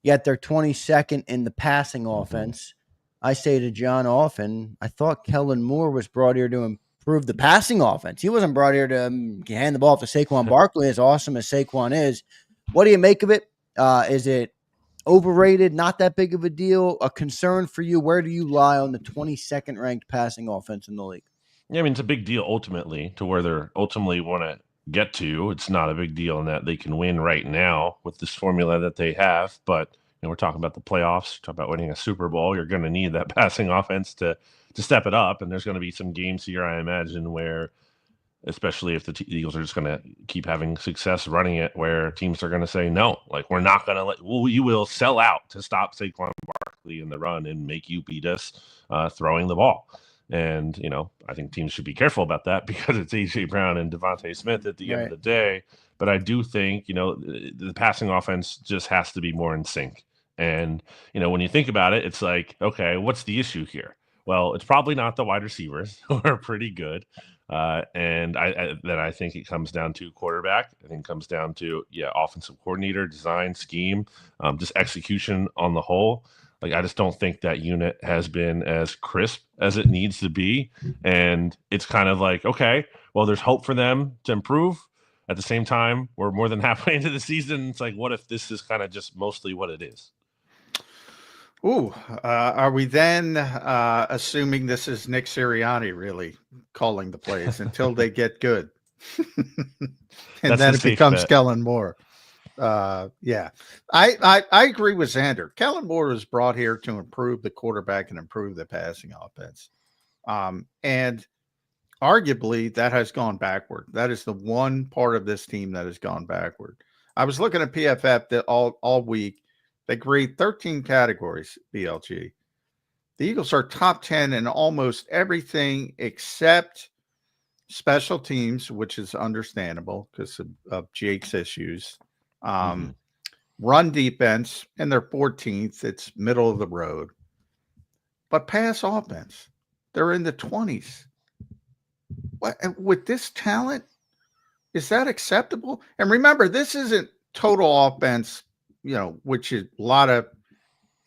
yet they're 22nd in the passing offense. I say to John often, I thought Kellen Moore was brought here to improve the passing offense. He wasn't brought here to hand the ball off to Saquon Barkley, as awesome as Saquon is. What do you make of it? Is it overrated, not that big of a deal, a concern for you? Where do you lie on the 22nd ranked passing offense in the league? Yeah, I mean, it's a big deal ultimately to where they're ultimately want to get to. It's not a big deal in that they can win right now with this formula that they have. But we're talking about the playoffs, talking about winning a Super Bowl. You're going to need that passing offense to step it up. And there's going to be some games here, I imagine, where, especially if the Eagles are just going to keep having success running it, where teams are going to say, no, like we're not going to you will sell out to stop Saquon Barkley in the run and make you beat us throwing the ball. And, I think teams should be careful about that because it's A.J. Brown and Devontae Smith at the end of the day. But I do think, the passing offense just has to be more in sync. And, when you think about it, it's like, okay, what's the issue here? Well, it's probably not the wide receivers who are pretty good. And I think it comes down to quarterback. I think it comes down to, offensive coordinator, design, scheme, just execution on the whole. Like, I just don't think that unit has been as crisp as it needs to be. And it's kind of like, okay, well, there's hope for them to improve. At the same time, we're more than halfway into the season. It's like, what if this is kind of just mostly what it is? Ooh, are we then assuming this is Nick Sirianni really calling the plays until they get good? And then it becomes Kellen Moore. Yeah, I agree with Zander. Kellen Moore was brought here to improve the quarterback and improve the passing offense. And arguably that has gone backward. That is the one part of this team that has gone backward. I was looking at PFF all week. They grade 13 categories, BLG. The Eagles are top 10 in almost everything except special teams, which is understandable because of Jake's issues. Run defense, and they're 14th. It's middle of the road. But pass offense, they're in the 20s. With this talent, is that acceptable? And remember, this isn't total offense, which is a lot of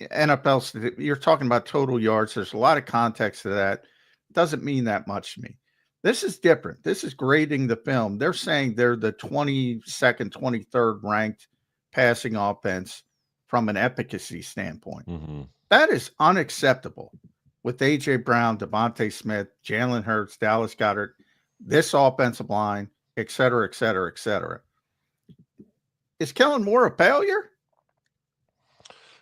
NFL. You're talking about total yards. There's a lot of context to that. Doesn't mean that much to me. This is different. This is grading the film. They're saying they're the 22nd, 23rd ranked passing offense from an efficacy standpoint. Mm-hmm. That is unacceptable with A.J. Brown, Devontae Smith, Jalen Hurts, Dallas Goedert, this offensive line, et cetera, et cetera, et cetera. Is Kellen Moore a failure?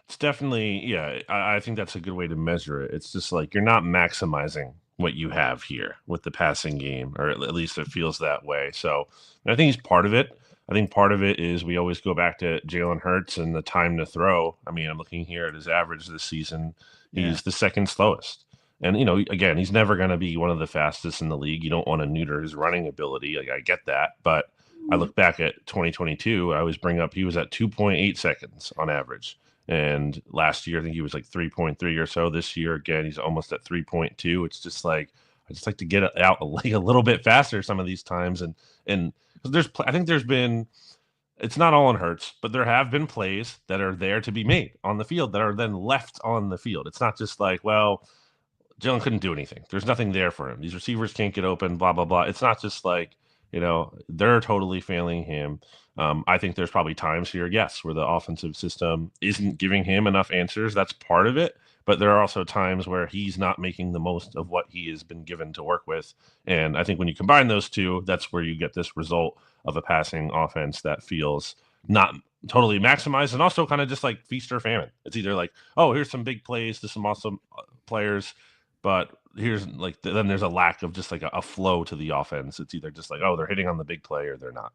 It's definitely, yeah, I think that's a good way to measure it. It's just like you're not maximizing what you have here with the passing game, or at least it feels that way. So I think he's part of it. I think part of it is we always go back to Jalen Hurts and the time to throw. I mean, I'm looking here at his average this season. He's the second slowest. And, again, he's never going to be one of the fastest in the league. You don't want to neuter his running ability. Like, I get that. But I look back at 2022, I always bring up he was at 2.8 seconds on average. And last year, I think he was like 3.3 or so. This year, again, he's almost at 3.2. It's just like, I just like to get it out like a little bit faster some of these times. And I think there's been, it's not all on Hurts, but there have been plays that are there to be made on the field that are then left on the field. It's not just like, well, Jalen couldn't do anything. There's nothing there for him. These receivers can't get open, blah, blah, blah. It's not just like, they're totally failing him. I think there's probably times here, yes, where the offensive system isn't giving him enough answers. That's part of it. But there are also times where he's not making the most of what he has been given to work with. And I think when you combine those two, that's where you get this result of a passing offense that feels not totally maximized and also kind of just like feast or famine. It's either like, oh, here's some big plays to some awesome players, but here's like, then there's a lack of just like a flow to the offense. It's either just like, oh, they're hitting on the big play or they're not.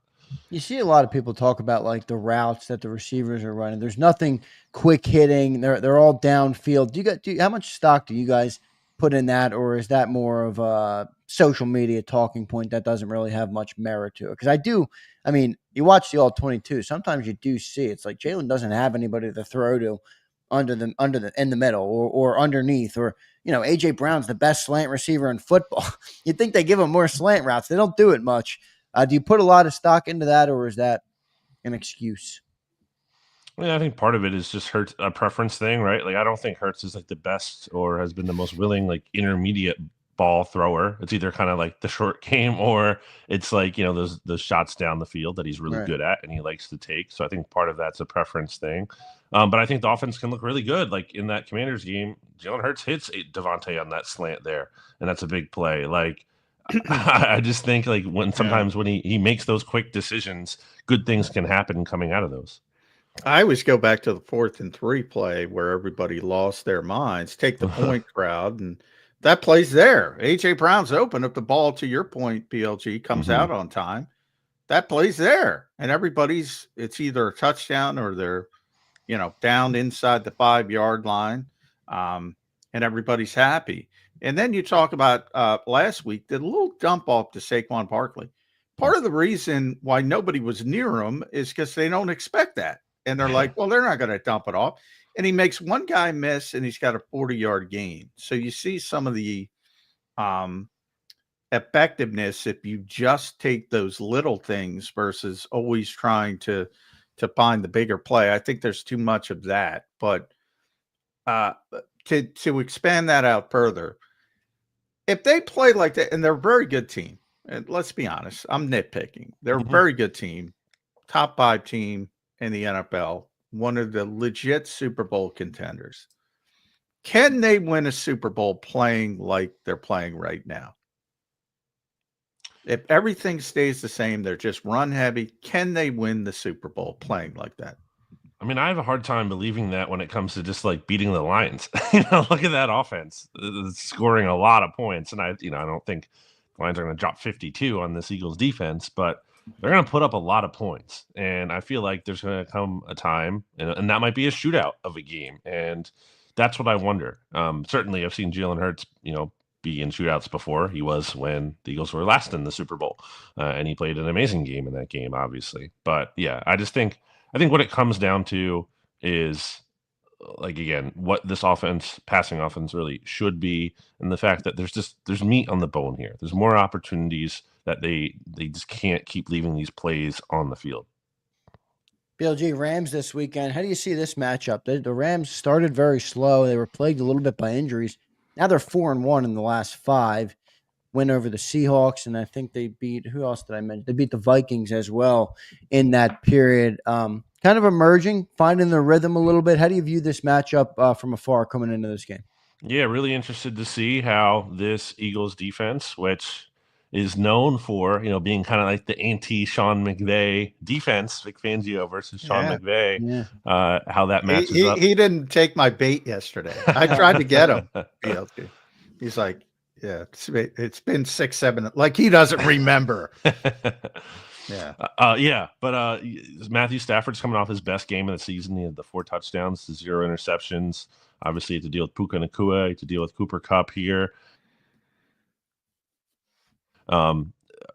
You see a lot of people talk about like the routes that the receivers are running. There's nothing quick hitting. They're all downfield. How much stock do you guys put in that, or is that more of a social media talking point that doesn't really have much merit to it? Because you watch the all 22. Sometimes you do see it's like Jalen doesn't have anybody to throw to in the middle or underneath, or AJ Brown's the best slant receiver in football. You'd think they give him more slant routes. They don't do it much. Do you put a lot of stock into that, or is that an excuse? I think part of it is just Hurts a preference thing, right? Like, I don't think Hurts is like the best or has been the most willing, like intermediate ball thrower. It's either kind of like the short game or it's like, those shots down the field that he's really good at and he likes to take. So I think part of that's a preference thing. But I think the offense can look really good. Like in that Commanders game, Jalen Hurts hits Devontae on that slant there, and that's a big play. Like, I just think like when he makes those quick decisions, good things can happen coming out of those. I always go back to the 4th and 3 play where everybody lost their minds. Take the point crowd, and that play's there. A.J. Brown's open. If the ball, to your point, BLG, comes out on time, that play's there. And it's either a touchdown or they're, down inside the 5-yard line, and everybody's happy. And then you talk about last week, the little dump off to Saquon Barkley. Part of the reason why nobody was near him is because they don't expect that. And they're like, well, they're not going to dump it off. And he makes one guy miss, and he's got a 40-yard gain. So you see some of the effectiveness if you just take those little things versus always trying to find the bigger play. I think there's too much of that. But to expand that out further, if they play like that, and they're a very good team, and let's be honest, I'm nitpicking. They're a very good team, top 5 team in the NFL, one of the legit Super Bowl contenders. Can they win a Super Bowl playing like they're playing right now? If everything stays the same, they're just run heavy, can they win the Super Bowl playing like that? I mean, I have a hard time believing that when it comes to just like beating the Lions. Look at that offense. It's scoring a lot of points. And I don't think the Lions are going to drop 52 on this Eagles defense, but they're going to put up a lot of points. And I feel like there's going to come a time, and that might be a shootout of a game. And that's what I wonder. Certainly I've seen Jalen Hurts, be in shootouts before. He was when the Eagles were last in the Super Bowl. And he played an amazing game in that game, obviously. But yeah, I think what it comes down to is, like, again, what this passing offense really should be, and the fact that there's meat on the bone here. There's more opportunities that they just can't keep leaving these plays on the field. BLG, Rams this weekend. How do you see this matchup? The Rams started very slow. They were plagued a little bit by injuries. Now they're 4-1 in the last 5. win over the Seahawks, and I think they beat, who else did I mention? They beat the Vikings as well in that period. Kind of emerging, finding their rhythm a little bit. How do you view this matchup from afar coming into this game? Yeah, really interested to see how this Eagles defense, which is known for, being kind of like the anti-Sean McVay defense, Vic Fangio versus Sean McVay, how that matches up. He didn't take my bait yesterday. I tried to get him. BLT. He's like, yeah, it's been 6-7. Like he doesn't remember. But Matthew Stafford's coming off his best game of the season. He had the 4 touchdowns to 0 interceptions. Obviously, to deal with Puka Nacua, to deal with Cooper Kupp here.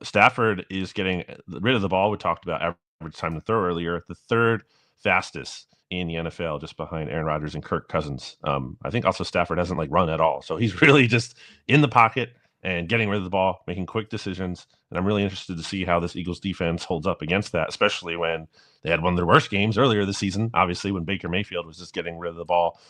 Stafford is getting rid of the ball. We talked about average time to throw earlier. The 3rd fastest in the NFL, just behind Aaron Rodgers and Kirk Cousins. I think also Stafford hasn't run at all. So he's really just in the pocket and getting rid of the ball, making quick decisions. And I'm really interested to see how this Eagles defense holds up against that, especially when they had one of their worst games earlier this season, obviously, when Baker Mayfield was just getting rid of the ball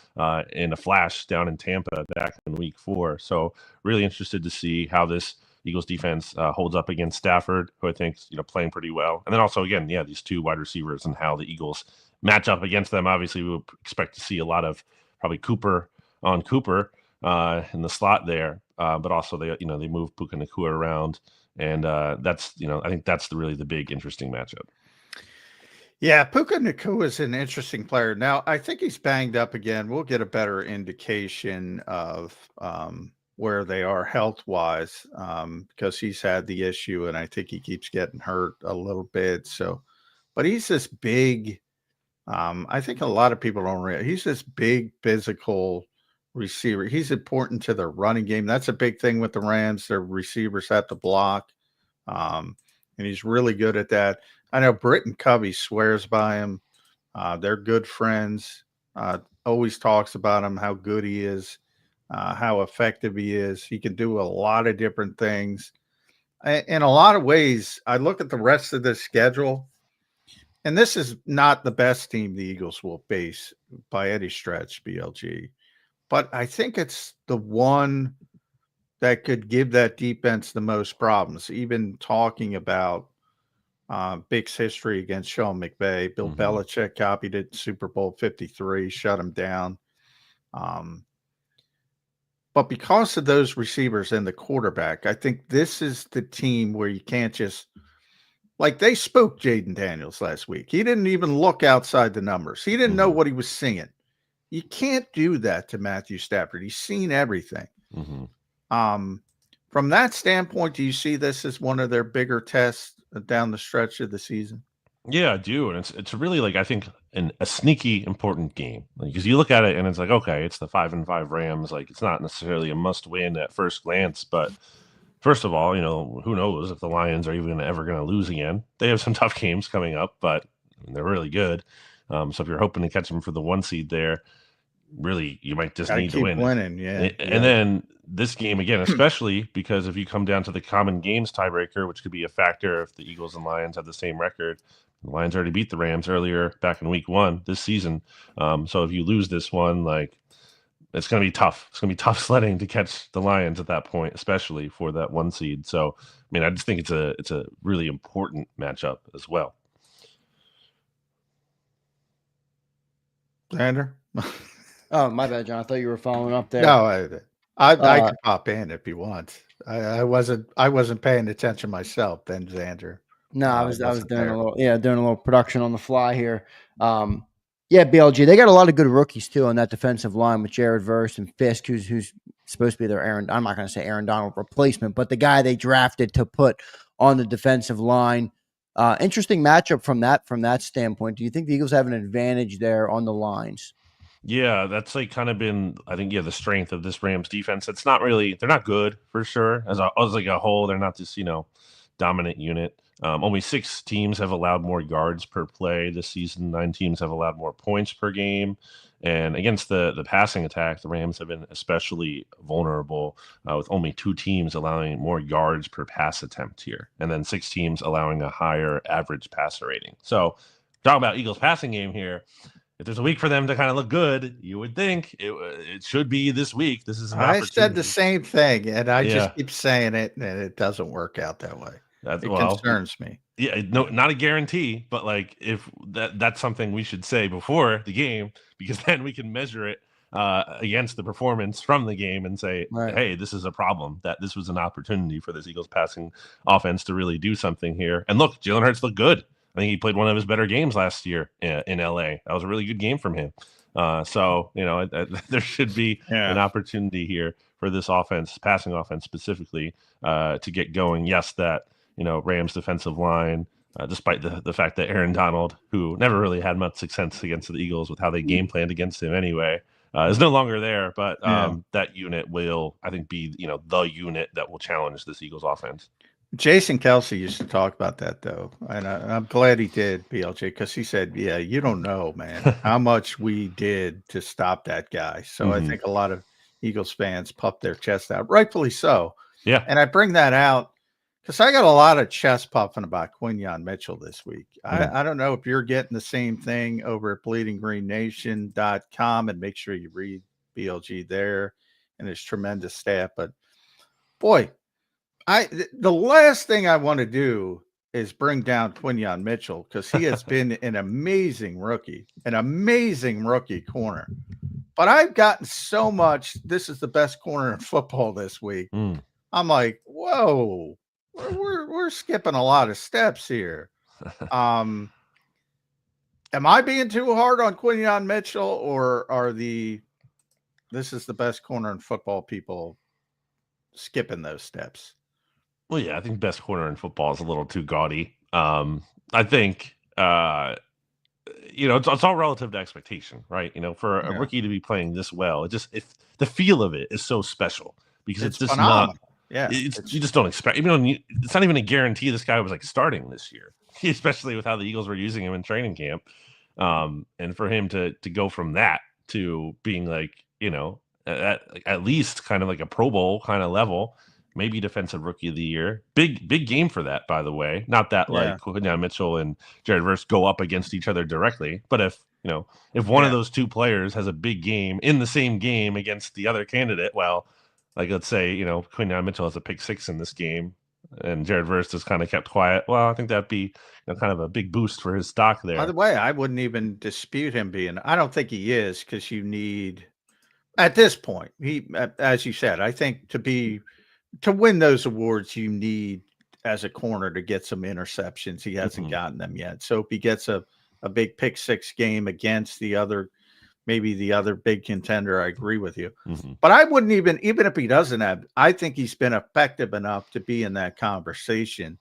in a flash down in Tampa back in week 4. So really interested to see how this Eagles defense holds up against Stafford, who I think is playing pretty well. And then also, again, these 2 wide receivers and how the Eagles match up against them. Obviously, we would expect to see a lot of probably Cooper on Cooper in the slot there. But also they move Puka Nacua around, and that's I think that's really the big interesting matchup. Yeah, Puka Nacua is an interesting player. Now I think he's banged up again. We'll get a better indication of where they are health wise because he's had the issue, and I think he keeps getting hurt a little bit. So, but he's this big. I think a lot of people don't realize he's this big physical receiver. He's important to their running game. That's a big thing with the Rams. Their receivers have to block, and he's really good at that. I know Britton Covey swears by him. They're good friends. Always talks about him, how good he is, how effective he is. He can do a lot of different things. In a lot of ways, I look at the rest of the schedule, and this is not the best team the Eagles will face by any stretch, BLG. But I think it's the one that could give that defense the most problems. Even talking about Vic's history against Sean McVay, Bill Belichick copied it, Super Bowl 53, shut him down. But because of those receivers and the quarterback, I think this is the team where you can't just they spooked Jaden Daniels last week. He didn't even look outside the numbers. He didn't know what he was singing. You can't do that to Matthew Stafford. He's seen everything. From that standpoint, do you see this as one of their bigger tests down the stretch of the season? Yeah, I do. And it's really I think a sneaky important game. Because you look at it and it's okay, it's the 5-5 Rams. It's not necessarily a must win at first glance, but first of all, who knows if the Lions are even ever going to lose again. They have some tough games coming up, but they're really good. So if you're hoping to catch them for the 1 seed there, really you might just need to win. Winning, And then this game again, especially because if you come down to the common games tiebreaker, which could be a factor if the Eagles and Lions have the same record. The Lions already beat the Rams earlier back in week 1 this season. So if you lose this one, it's going to be tough. It's going to be tough sledding to catch the Lions at that point, especially for that 1 seed. So, I just think it's a really important matchup as well. Zander? Oh, my bad, John. I thought you were following up there. No, I can pop in if you want. I wasn't paying attention myself then, Zander. No, I was doing a little production on the fly here. BLG, they got a lot of good rookies too on that defensive line with Jared Verse and Fisk, who's supposed to be their I'm not going to say Aaron Donald replacement, but the guy they drafted to put on the defensive line. Interesting matchup from that standpoint. Do you think the Eagles have an advantage there on the lines? Yeah, that's kind of been, I think, the strength of this Rams defense. It's not really, they're not good for sure as a whole. They're not this, dominant unit. Only 6 teams have allowed more yards per play this season. 9 teams have allowed more points per game. And against the passing attack, the Rams have been especially vulnerable with only 2 teams allowing more yards per pass attempt here. And then 6 teams allowing a higher average passer rating. So talking about Eagles passing game here, if there's a week for them to kind of look good, you would think it should be this week. This is an I said the opportunity. same thing, and I Yeah. just keep saying it, and it doesn't work out that way. It concerns me. Yeah, no, not a guarantee, but like if that's something we should say before the game, because then we can measure it against the performance from the game and say, hey, this is a problem, that this was an opportunity for this Eagles passing offense to really do something here. And look, Jalen Hurts looked good. I think he played one of his better games last year in LA. That was a really good game from him. So, there should be an opportunity here for this offense, passing offense specifically, to get going. Yes, that, Rams defensive line, despite the fact that Aaron Donald, who never really had much success against the Eagles with how they game planned against him anyway, is no longer there. But that unit will, I think, be, the unit that will challenge this Eagles offense. Jason Kelsey used to talk about that, though, and I'm glad he did, BLJ, because he said, yeah, you don't know, man, how much we did to stop that guy. So I think a lot of Eagles fans puffed their chest out, rightfully so. Yeah. And I bring that out because I got a lot of chest puffing about Quinyon Mitchell this week. I don't know if you're getting the same thing over at bleedinggreennation.com, and make sure you read BLG there and his tremendous staff. But, boy, the last thing I want to do is bring down Quinyon Mitchell, because he has been an amazing rookie corner. But I've gotten so much, this is the best corner in football this week. I'm like, whoa, we're skipping a lot of steps here. Am I being too hard on Quinyon Mitchell, or are this is the best corner in football people skipping those steps? Well, yeah, I think best corner in football is a little too gaudy. I think, it's all relative to expectation, right? For a rookie to be playing this well, if the feel of it is so special, because it's just phenomenal. You just don't expect, it's not even a guarantee this guy was like starting this year, especially with how the Eagles were using him in training camp. And for him to go from that to being like, at least kind of like a Pro Bowl kind of level, maybe defensive rookie of the year. Big game for that, by the way. Not that like Quinyon Mitchell and Jared Verse go up against each other directly, but if one of those two players has a big game in the same game against the other candidate, well, like let's say, Quinyon Mitchell has a pick 6 in this game and Jared Verse just kind of kept quiet. Well, I think that'd be kind of a big boost for his stock there. By the way, I wouldn't even dispute him being, I don't think he is, because you need, at this point, as you said, I think to win those awards, you need, as a corner, to get some interceptions. He hasn't gotten them yet. So if he gets a big pick 6 game against maybe the other big contender, I agree with you. But I wouldn't even if he doesn't have, I think he's been effective enough to be in that conversation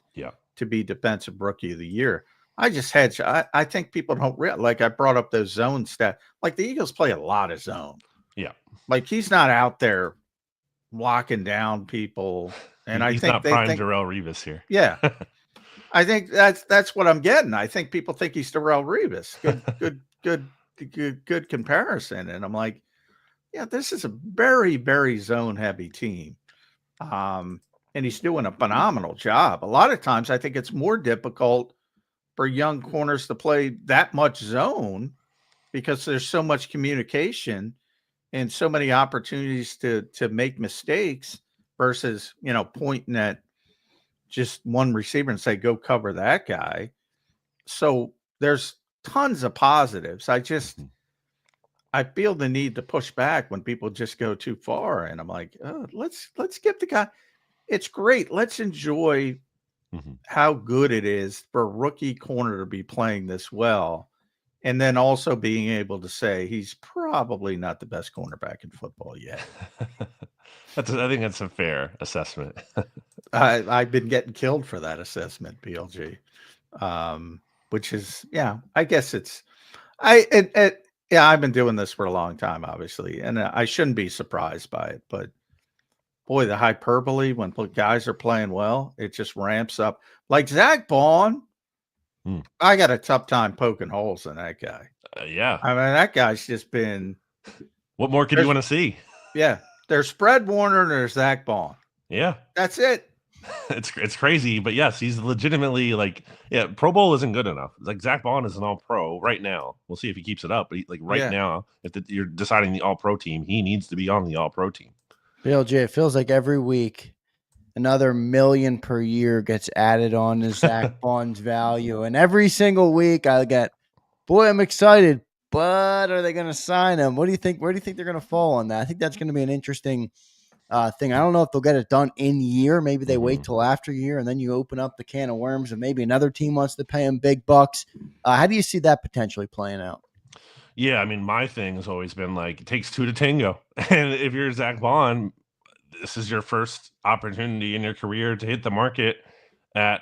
to be defensive rookie of the year. I think people don't realize, like I brought up those zone stats, like the Eagles play a lot of zone. Yeah. Like he's not out there locking down people, and he's not prime Darrelle Revis here. Yeah, I think that's what I'm getting. I think people think he's Darrelle Revis. Good comparison, and I'm like, yeah, this is a very, very zone heavy team, and he's doing a phenomenal job. A lot of times, I think it's more difficult for young corners to play that much zone because there's so much communication and so many opportunities to make mistakes versus, pointing at just one receiver and say, go cover that guy. So there's tons of positives. I feel the need to push back when people just go too far. And I'm like, let's give the guy, it's great. Let's enjoy how good it is for a rookie corner to be playing this well. And then also being able to say he's probably not the best cornerback in football yet. I think that's a fair assessment. I've been getting killed for that assessment, BLG. Which is, I guess I've been doing this for a long time, obviously, and I shouldn't be surprised by it. But boy, the hyperbole when guys are playing well, it just ramps up. Like Zach Baun. I got a tough time poking holes in that guy. Yeah. I mean, that guy's just been. What more could you want to see? Yeah. There's Fred Warner and there's Zach Baun. Yeah. That's it. It's crazy, but yes, he's legitimately like, yeah, Pro Bowl isn't good enough. Like Zach Baun is an All Pro right now. We'll see if he keeps it up. But right now, if you're deciding the All Pro team, he needs to be on the All Pro team. BLJ, it feels like every week another million per year gets added on to Zach Baun's value, and every single week I get, boy, I'm excited. But are they going to sign him? What do you think? Where do you think they're going to fall on that? I think that's going to be an interesting thing. I don't know if they'll get it done in year. Maybe they wait till after year, and then you open up the can of worms, and maybe another team wants to pay him big bucks. How do you see that potentially playing out? Yeah, I mean, my thing has always been like, it takes two to tango. And if you're Zach Baun, this is your first opportunity in your career to hit the market at,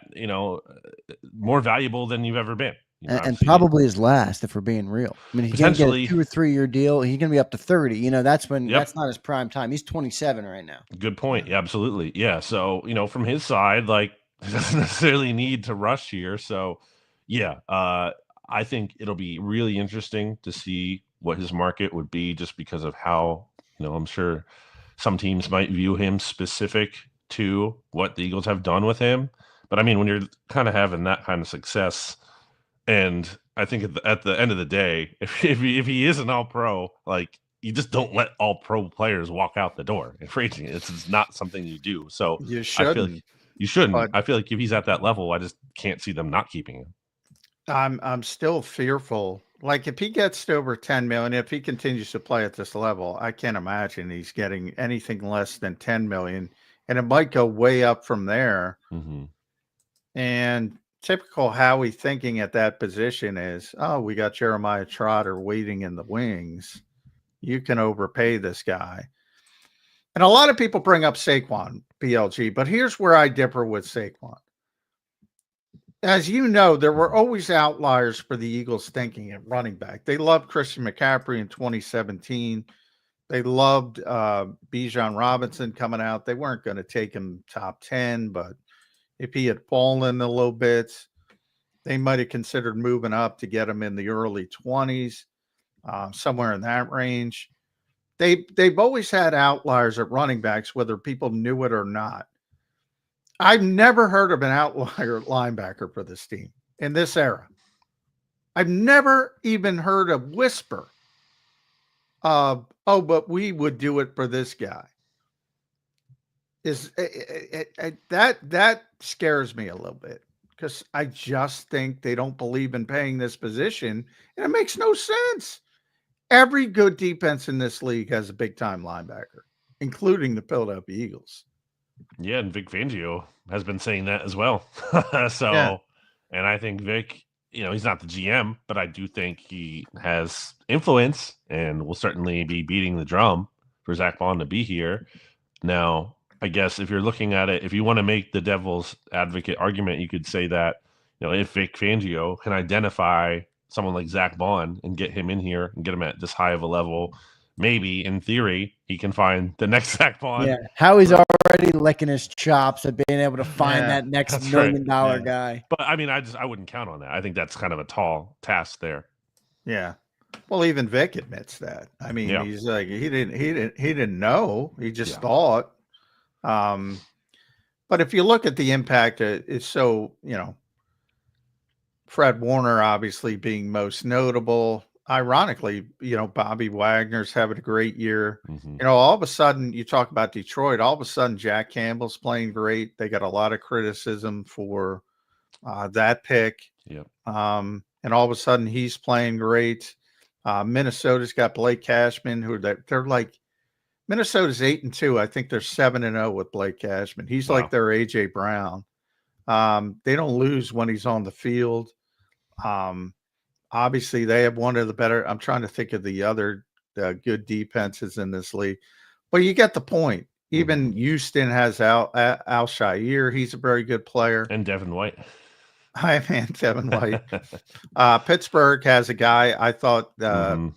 more valuable than you've ever been. And probably his last, if we're being real. I mean, he's going to get a 2 or 3 year deal. He's going to be up to 30. That's when that's not his prime time. He's 27 right now. Good point. Yeah, absolutely. Yeah. So, from his side, like, he doesn't necessarily need to rush here. So, yeah, I think it'll be really interesting to see what his market would be, just because of how, I'm sure some teams might view him specific to what the Eagles have done with him. But I mean, when you're kind of having that kind of success, and I think at the end of the day, if he is an All Pro, like, you just don't let All Pro players walk out the door in free agency. It's not something you do. So you shouldn't. I feel like you shouldn't. I feel like if he's at that level, I just can't see them not keeping him. I'm still fearful. Like, if he gets to over 10 million, if he continues to play at this level, I can't imagine he's getting anything less than 10 million, and it might go way up from there. Mm-hmm. And typical Howie thinking at that position is, oh, we got Jeremiah Trotter waiting in the wings. You can overpay this guy. And a lot of people bring up Saquon, BLG, but here's where I differ with Saquon. As you know, there were always outliers for the Eagles thinking at running back. They loved Christian McCaffrey in 2017. They loved Bijan Robinson coming out. They weren't going to take him top 10, but if he had fallen a little bit, they might have considered moving up to get him in the early 20s, somewhere in that range. They've always had outliers at running backs, whether people knew it or not. I've never heard of an outlier linebacker for this team in this era. I've never even heard a whisper of, oh, but we would do it for this guy. That scares me a little bit, because I just think they don't believe in paying this position, and it makes no sense. Every good defense in this league has a big-time linebacker, including the Philadelphia Eagles. Yeah, and Vic Fangio has been saying that as well. And I think Vic, he's not the GM, but I do think he has influence and will certainly be beating the drum for Zach Baun to be here. Now, I guess if you're looking at it, if you want to make the devil's advocate argument, you could say that, if Vic Fangio can identify someone like Zach Baun and get him in here and get him at this high of a level, maybe in theory he can find the next Zach Baun. Yeah, Howie's already licking his chops at being able to find that next $1 million guy. But I mean, I wouldn't count on that. I think that's kind of a tall task there. Yeah. Well, even Vic admits that. I mean, he's like, he didn't know. He just thought. But if you look at the impact, it's so, Fred Warner obviously being most notable. Ironically, Bobby Wagner's having a great year. Mm-hmm. All of a sudden, you talk about Detroit, all of a sudden Jack Campbell's playing great. They got a lot of criticism for that pick. Yep. And all of a sudden he's playing great. Minnesota's got Blake Cashman, who they're like, Minnesota's 8-2. I think they're 7-0 with Blake Cashman. He's like their AJ Brown. They don't lose when he's on the field. Obviously, they have one of the better. I'm trying to think of the other good defenses in this league, but you get the point. Even Houston has Al Shair. He's a very good player. And Devin White. Hi, man, Devin White. Pittsburgh has a guy I thought the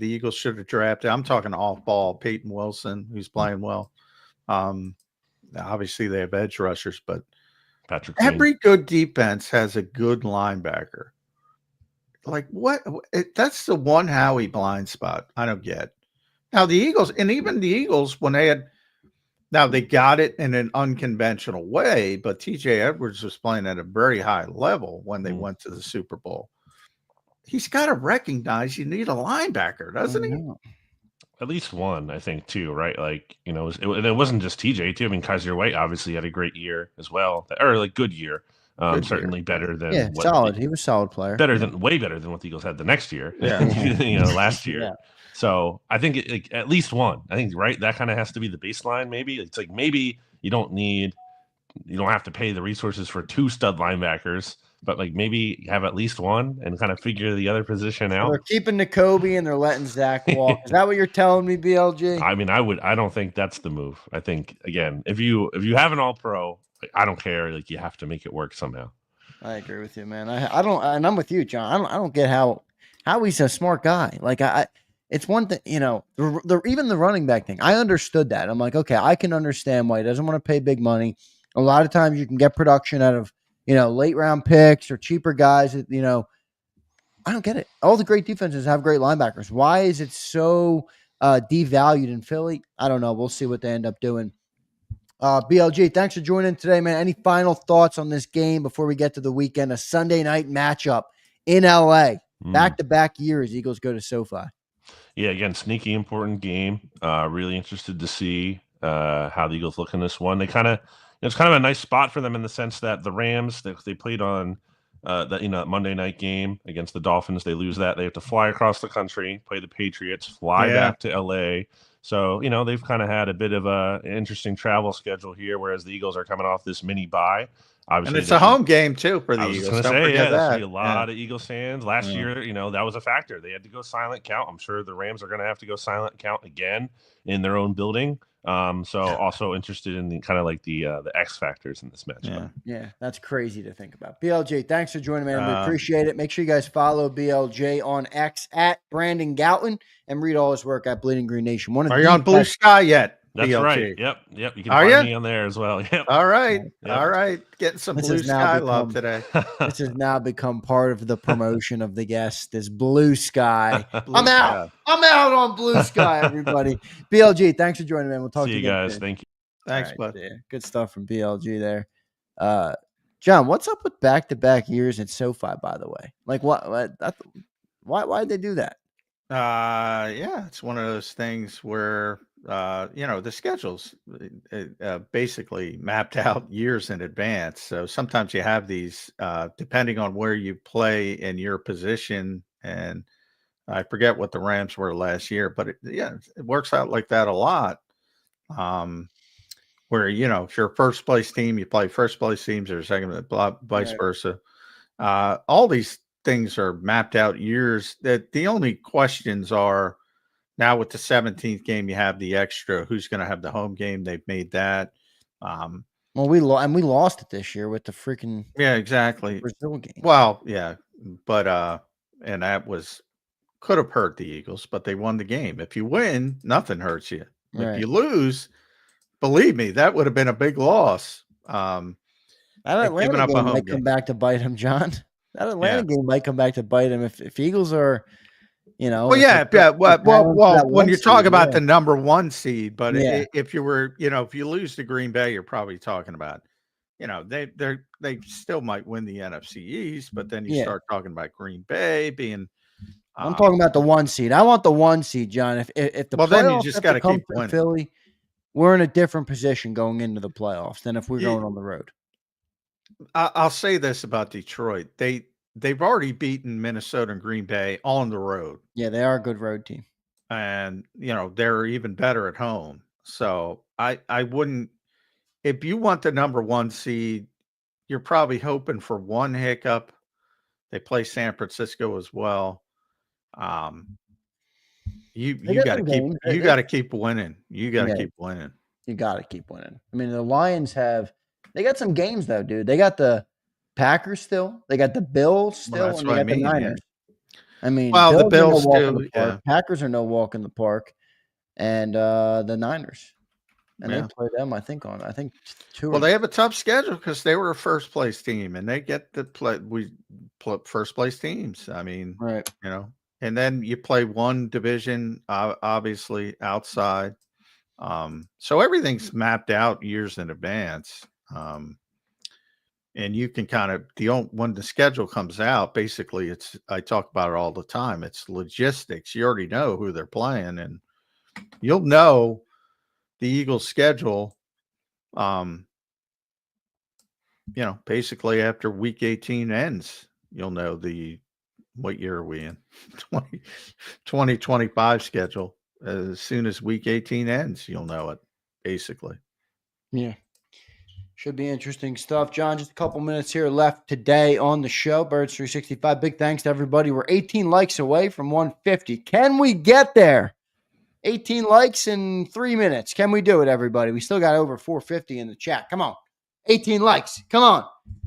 Eagles should have drafted. I'm talking off ball, Peyton Wilson, who's playing well. Obviously, they have edge rushers, but every good defense has a good linebacker. Like, what? That's the one Howie blind spot I don't get. Now, the Eagles, and even the Eagles, when they had Now, they got it in an unconventional way, but TJ Edwards was playing at a very high level when they went to the Super Bowl. He's got to recognize you need a linebacker, doesn't he? At least one, I think, too, right? Like, you know, and it wasn't just TJ, too. I mean, Kaiser White obviously had a great year as well, or like good year. Certainly better than solid. He was a solid player. Way better than what the Eagles had the next year. Yeah. You know, last year. Yeah. So I think like, at least one. I think that kind of has to be the baseline. Maybe it's like maybe you don't have to pay the resources for 2 stud linebackers, but like maybe have at least one and kind of figure the other position out. They're keeping Nakobe and they're letting Zach walk. Is that what you're telling me, BLG? I mean, I don't think that's the move. I think again, if you have an All-Pro, I don't care. Like you have to make it work somehow. I agree with you, man. I don't, and I'm with you, John. I don't get how he's a smart guy. Like it's one thing, you know, even the running back thing. I understood that. I'm like, okay, I can understand why he doesn't want to pay big money. A lot of times you can get production out of, you know, late round picks or cheaper guys. You know, I don't get it. All the great defenses have great linebackers. Why is it so devalued in Philly? I don't know. We'll see what they end up doing. BLG, thanks for joining today, man. Any final thoughts on this game before we get to the weekend? A Sunday night matchup in LA. Back-to-back years, Eagles go to SoFi. Yeah, again, sneaky important game. Really interested to see how the Eagles look in this one. They it's kind of a nice spot for them in the sense that the Rams, they played on that Monday night game against the Dolphins. They lose that. They have to fly across the country, play the Patriots, fly back to LA. So, you know, they've kind of had a bit of an interesting travel schedule here, whereas the Eagles are coming off this mini bye. Obviously, and it's a home game, too, for the Eagles. I was going to say, there's going to be a lot of Eagles fans. Last year, you know, that was a factor. They had to go silent count. I'm sure the Rams are going to have to go silent count again in their own building. So also interested in the kind of like the X factors in this matchup. Yeah, that's crazy to think about. BLJ, thanks for joining, man. We appreciate it. Make sure you guys follow BLJ on X at Brandon Gouton and read all his work at Bleeding Green Nation. Are you on Blue Sky yet? That's BLG? Right. Yep. You can find me on there as well. Yep. All right. Yep. All right. Getting some Blue Sky love today. This has now become part of the promotion of the guest, this Blue Sky. I'm out on Blue Sky, everybody. BLG, thanks for joining, man. We'll talk to you guys. Soon. Thank you. Thanks, right, bud. Yeah. Good stuff from BLG there. John, what's up with back-to-back years at SoFi, by the way? Like, why'd they do that? It's one of those things where the schedule's basically mapped out years in advance. So sometimes you have these depending on where you play in your position. And I forget what the Rams were last year, but it works out like that a lot. Where, you know, if you're a first place team, you play first place teams, or second, vice versa. All these things are mapped out years. That the only questions are now with the 17th game, you have the extra. Who's going to have the home game? They've made that. Well, we lost it this year with the freaking exactly Brazil game. Well, yeah, but and that could have hurt the Eagles, but they won the game. If you win, nothing hurts you. Right. If you lose, believe me, that would have been a big loss. That Atlanta game might come back to bite him, John. That Atlanta game might come back to bite him if Eagles are, you know. Well, when you talk about the number 1 seed, but if you were, you know, if you lose to Green Bay, you're probably talking about, you know, they still might win the NFC East, but then you start talking about Green Bay being. I'm talking about the 1 seed. I want the 1 seed, John. If the playoffs then you just got to keep winning. Philly, we're in a different position going into the playoffs than if we're going on the road. I'll say this about Detroit. They've already beaten Minnesota and Green Bay on the road. Yeah, they are a good road team. And, you know, they're even better at home. So I wouldn't, if you want the number 1 seed, you're probably hoping for one hiccup. They play San Francisco as well. You got to keep winning. You got to keep winning. You got to keep winning. I mean, the Lions they got some games though, dude. They got the Packers still. They got the Bills still, and they got the Niners. I mean, the Bills still. Packers are no walk in the park, and the Niners, and they play them. I think 2. Well, they have a tough schedule because they were a first place team, and they get to play. We play first place teams. I mean, right? You know, and then you play one division, obviously outside. So everything's mapped out years in advance. And you can kind of when the schedule comes out, basically I talk about it all the time. It's logistics. You already know who they're playing, and you'll know the Eagles schedule. Basically after week 18 ends, you'll know what year are we in? 2025 schedule. As soon as week 18 ends, you'll know it, basically. Yeah. Should be interesting stuff. John, just a couple minutes here left today on the show. Birds 365. Big thanks to everybody. We're 18 likes away from 150. Can we get there? 18 likes in 3 minutes. Can we do it, everybody? We still got over 450 in the chat. Come on. 18 likes. Come on.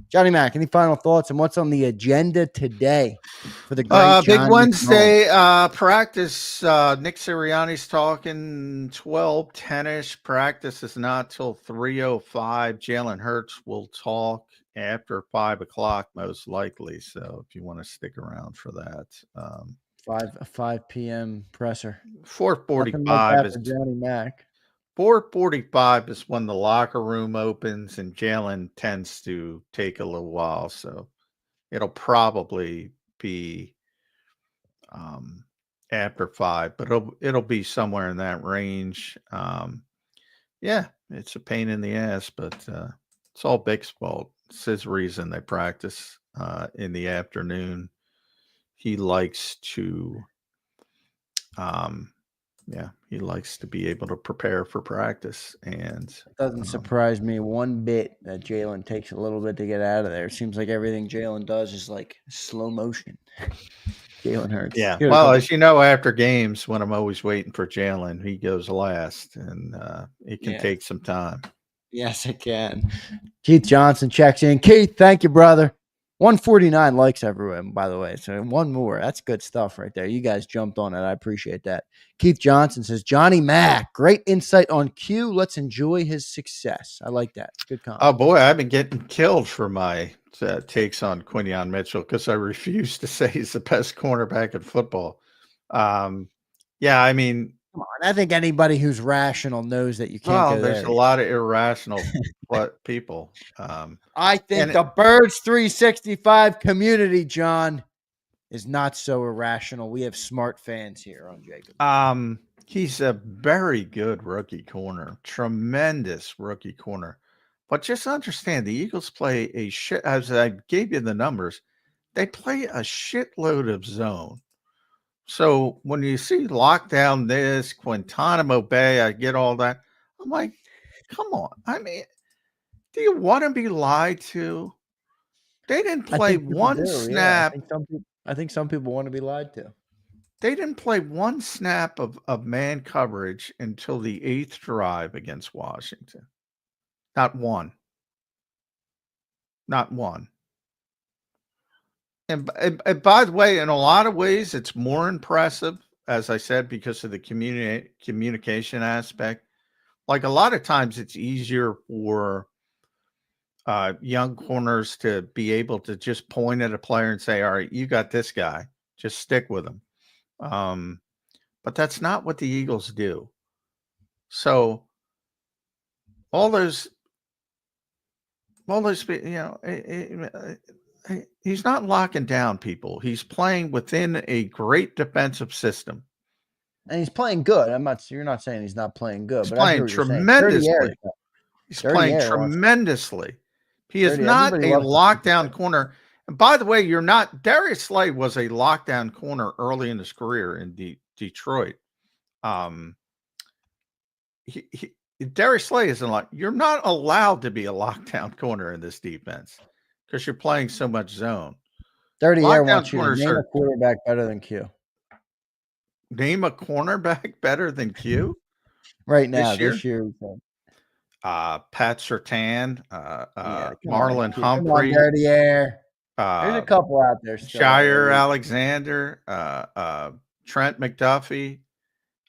Johnny Mac, any final thoughts on what's on the agenda today for the great Big John Wednesday practice. Nick Sirianni's talking 12:10ish. Practice is not till 3:05. Jalen Hurts will talk after 5 o'clock, most likely. So if you want to stick around for that, 5 p.m. presser. 4:45 is Johnny Mac. 4:45 is when the locker room opens, and Jalen tends to take a little while. So it'll probably be after 5, but it'll be somewhere in that range. Yeah, it's a pain in the ass, but it's all Vic's fault. It's his reason they practice in the afternoon. He likes to he likes to be able to prepare for practice, and it doesn't surprise me one bit that Jalen takes a little bit to get out of there. It seems like everything Jalen does is like slow motion. Jalen Hurts. Yeah. Well, as you know, after games, when I'm always waiting for Jalen, he goes last, and it can take some time. Yes, it can. Keith Johnson checks in. Keith, thank you, brother. 149 likes everywhere, by the way. So one more. That's good stuff right there. You guys jumped on it. I appreciate that. Keith Johnson says, Johnny Mac, great insight on Q. Let's enjoy his success. I like that. Good comment. Oh, boy, I've been getting killed for my takes on Quinyon Mitchell because I refuse to say he's the best cornerback in football. Yeah, I mean, come on. I think anybody who's rational knows that you can't go there's there. a lot of irrational people. I think the Birds 365 community, John, is not so irrational. We have smart fans here on JAKIB. He's a very good rookie corner, tremendous rookie corner. But just understand, the Eagles play a shit. As I gave you the numbers, they play a shitload of zone. So when you see lockdown this, Guantanamo Bay, I get all that. I'm like, come on. I mean, do you want to be lied to? They didn't play one snap. Yeah. I think some people want to be lied to. They didn't play one snap of man coverage until the 8th drive against Washington. Not one. Not one. And by the way, in a lot of ways, it's more impressive, as I said, because of the communication aspect. Like a lot of times it's easier for young corners to be able to just point at a player and say, all right, you got this guy, just stick with him. But that's not what the Eagles do. So all those, he's not locking down people. He's playing within a great defensive system. And he's playing good. You're not saying he's not playing good, He's but playing tremendously. He's playing tremendously. He is not a lockdown corner. And by the way, Darius Slay was a lockdown corner early in his career in Detroit. Darius Slay isn't like, you're not allowed to be a lockdown corner in this defense because you're playing so much zone. Dirty Air wants you to name a quarterback better than Q. Name a cornerback better than Q? Right now, this year. Pat Surtain, Marlon Humphrey. Dirty Air. There's a couple out there still. Shire Alexander, Trent McDuffie,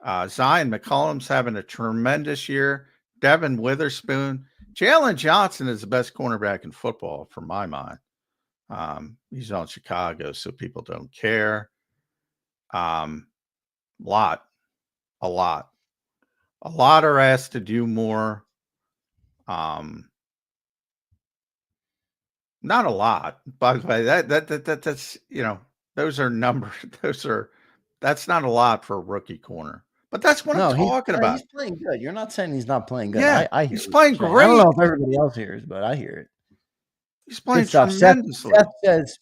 Zion McCollum's having a tremendous year. Devin Witherspoon. Jalen Johnson is the best cornerback in football, for my mind. He's on Chicago, so people don't care. A lot. A lot are asked to do more. Not a lot, by the way. That's those are numbers. That's not a lot for a rookie corner. But that's what I'm talking about. He's playing good. You're not saying he's not playing good. Yeah, I hear he's playing great. I don't know if everybody else hears, but I hear it. He's playing tremendously. Seth says,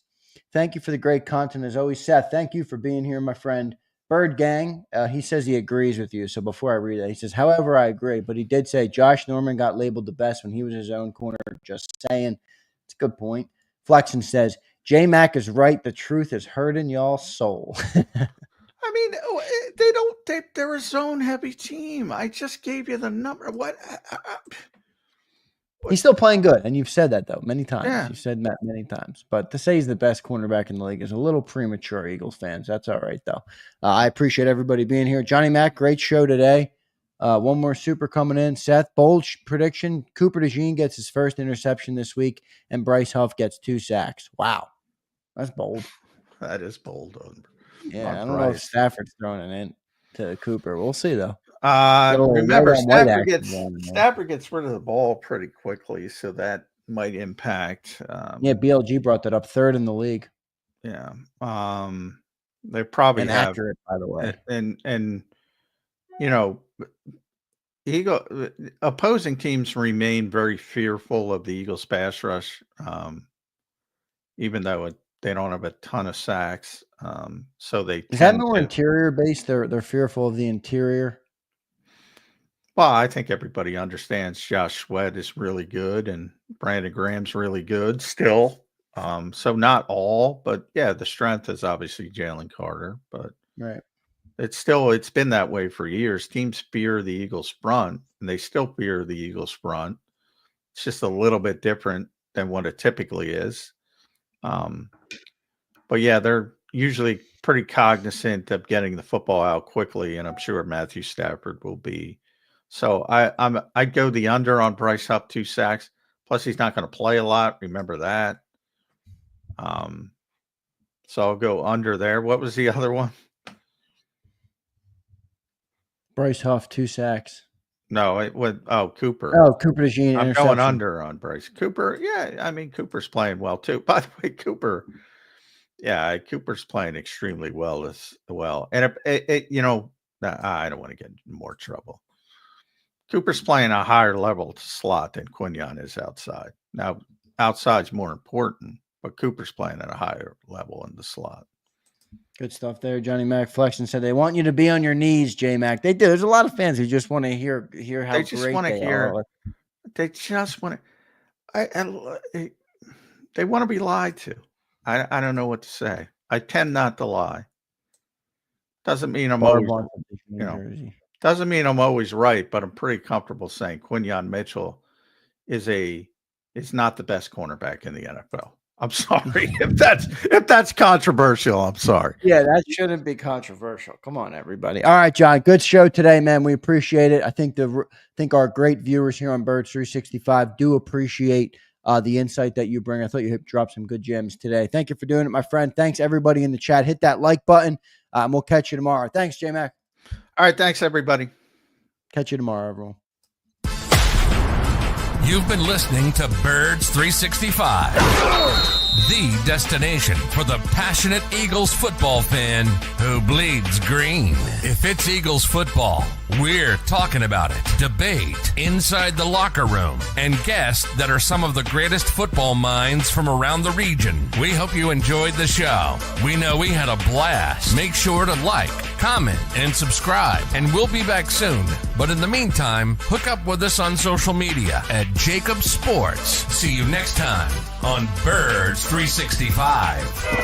thank you for the great content as always. Seth, thank you for being here, my friend. Bird Gang, he says he agrees with you. So before I read that, he says, however, I agree. But he did say Josh Norman got labeled the best when he was his own corner. Just saying. It's a good point. Flexen says, J-Mac is right. The truth is hurting y'all's soul. I mean, they're a zone-heavy team. I just gave you the number. What? He's still playing good, and you've said that, though, many times. Yeah. You've said that many times. But to say he's the best cornerback in the league is a little premature, Eagles fans. That's all right, though. I appreciate everybody being here. Johnny Mac, great show today. One more super coming in. Seth, bold prediction. Cooper DeJean gets his first interception this week, and Bryce Huff gets 2 sacks. Wow. That's bold. That is bold. Yeah, I don't know if Stafford's throwing it in to Cooper. We'll see, though. Remember, Stafford gets rid of the ball pretty quickly, so that might impact. BLG brought that up, 3rd in the league. Yeah, they probably and have accurate, by the way. And opposing teams remain very fearful of the Eagles' pass rush, even though they don't have a ton of sacks. So they is that more interior based? They're fearful of the interior. Well, I think everybody understands Josh Sweat is really good and Brandon Graham's really good still. So not all, but yeah, the strength is obviously Jalen Carter, but right. It's been that way for years. Teams fear the Eagles front, and they still fear the Eagles front. It's just a little bit different than what it typically is. But yeah, they're usually pretty cognizant of getting the football out quickly, and I'm sure Matthew Stafford will be. So I'd go the under on Bryce Huff 2 sacks. Plus, he's not going to play a lot. Remember that. So I'll go under there. What was the other one? Bryce Huff 2 sacks. No, Cooper. Oh, Cooper DeJean. I'm going under on Bryce. Cooper, yeah, I mean, Cooper's playing well too. By the way, Cooper's playing extremely well as well. And I don't want to get in more trouble. Cooper's playing a higher level slot than Quinyon is outside. Now, outside's more important, but Cooper's playing at a higher level in the slot. Good stuff there. Johnny Mac Flexion said they want you to be on your knees, J-Mac. They do. There's a lot of fans who just want to hear how they just great want to they hear. are. They just want to. They want to be lied to. I don't know what to say. I tend not to lie. Doesn't mean I'm always, doesn't mean I'm always right, but I'm pretty comfortable saying Quinyon Mitchell is not the best cornerback in the NFL. I'm sorry if that's controversial. I'm sorry. Yeah, that shouldn't be controversial. Come on, everybody. All right, John. Good show today, man. We appreciate it. I think our great viewers here on Birds 365 do appreciate the insight that you bring. I thought you dropped some good gems today. Thank you for doing it, my friend. Thanks everybody in the chat. Hit that like button. And we'll catch you tomorrow. Thanks, J-Mac. All right, thanks everybody. Catch you tomorrow, everyone. You've been listening to Birds 365, the destination for the passionate Eagles football fan who bleeds green. If it's Eagles football, we're talking about it. Debate inside the locker room and guests that are some of the greatest football minds from around the region. We hope you enjoyed the show. We know we had a blast. Make sure to like, comment, and subscribe, and we'll be back soon. But in the meantime, hook up with us on social media at JAKIB Sports. See you next time on Birds 365.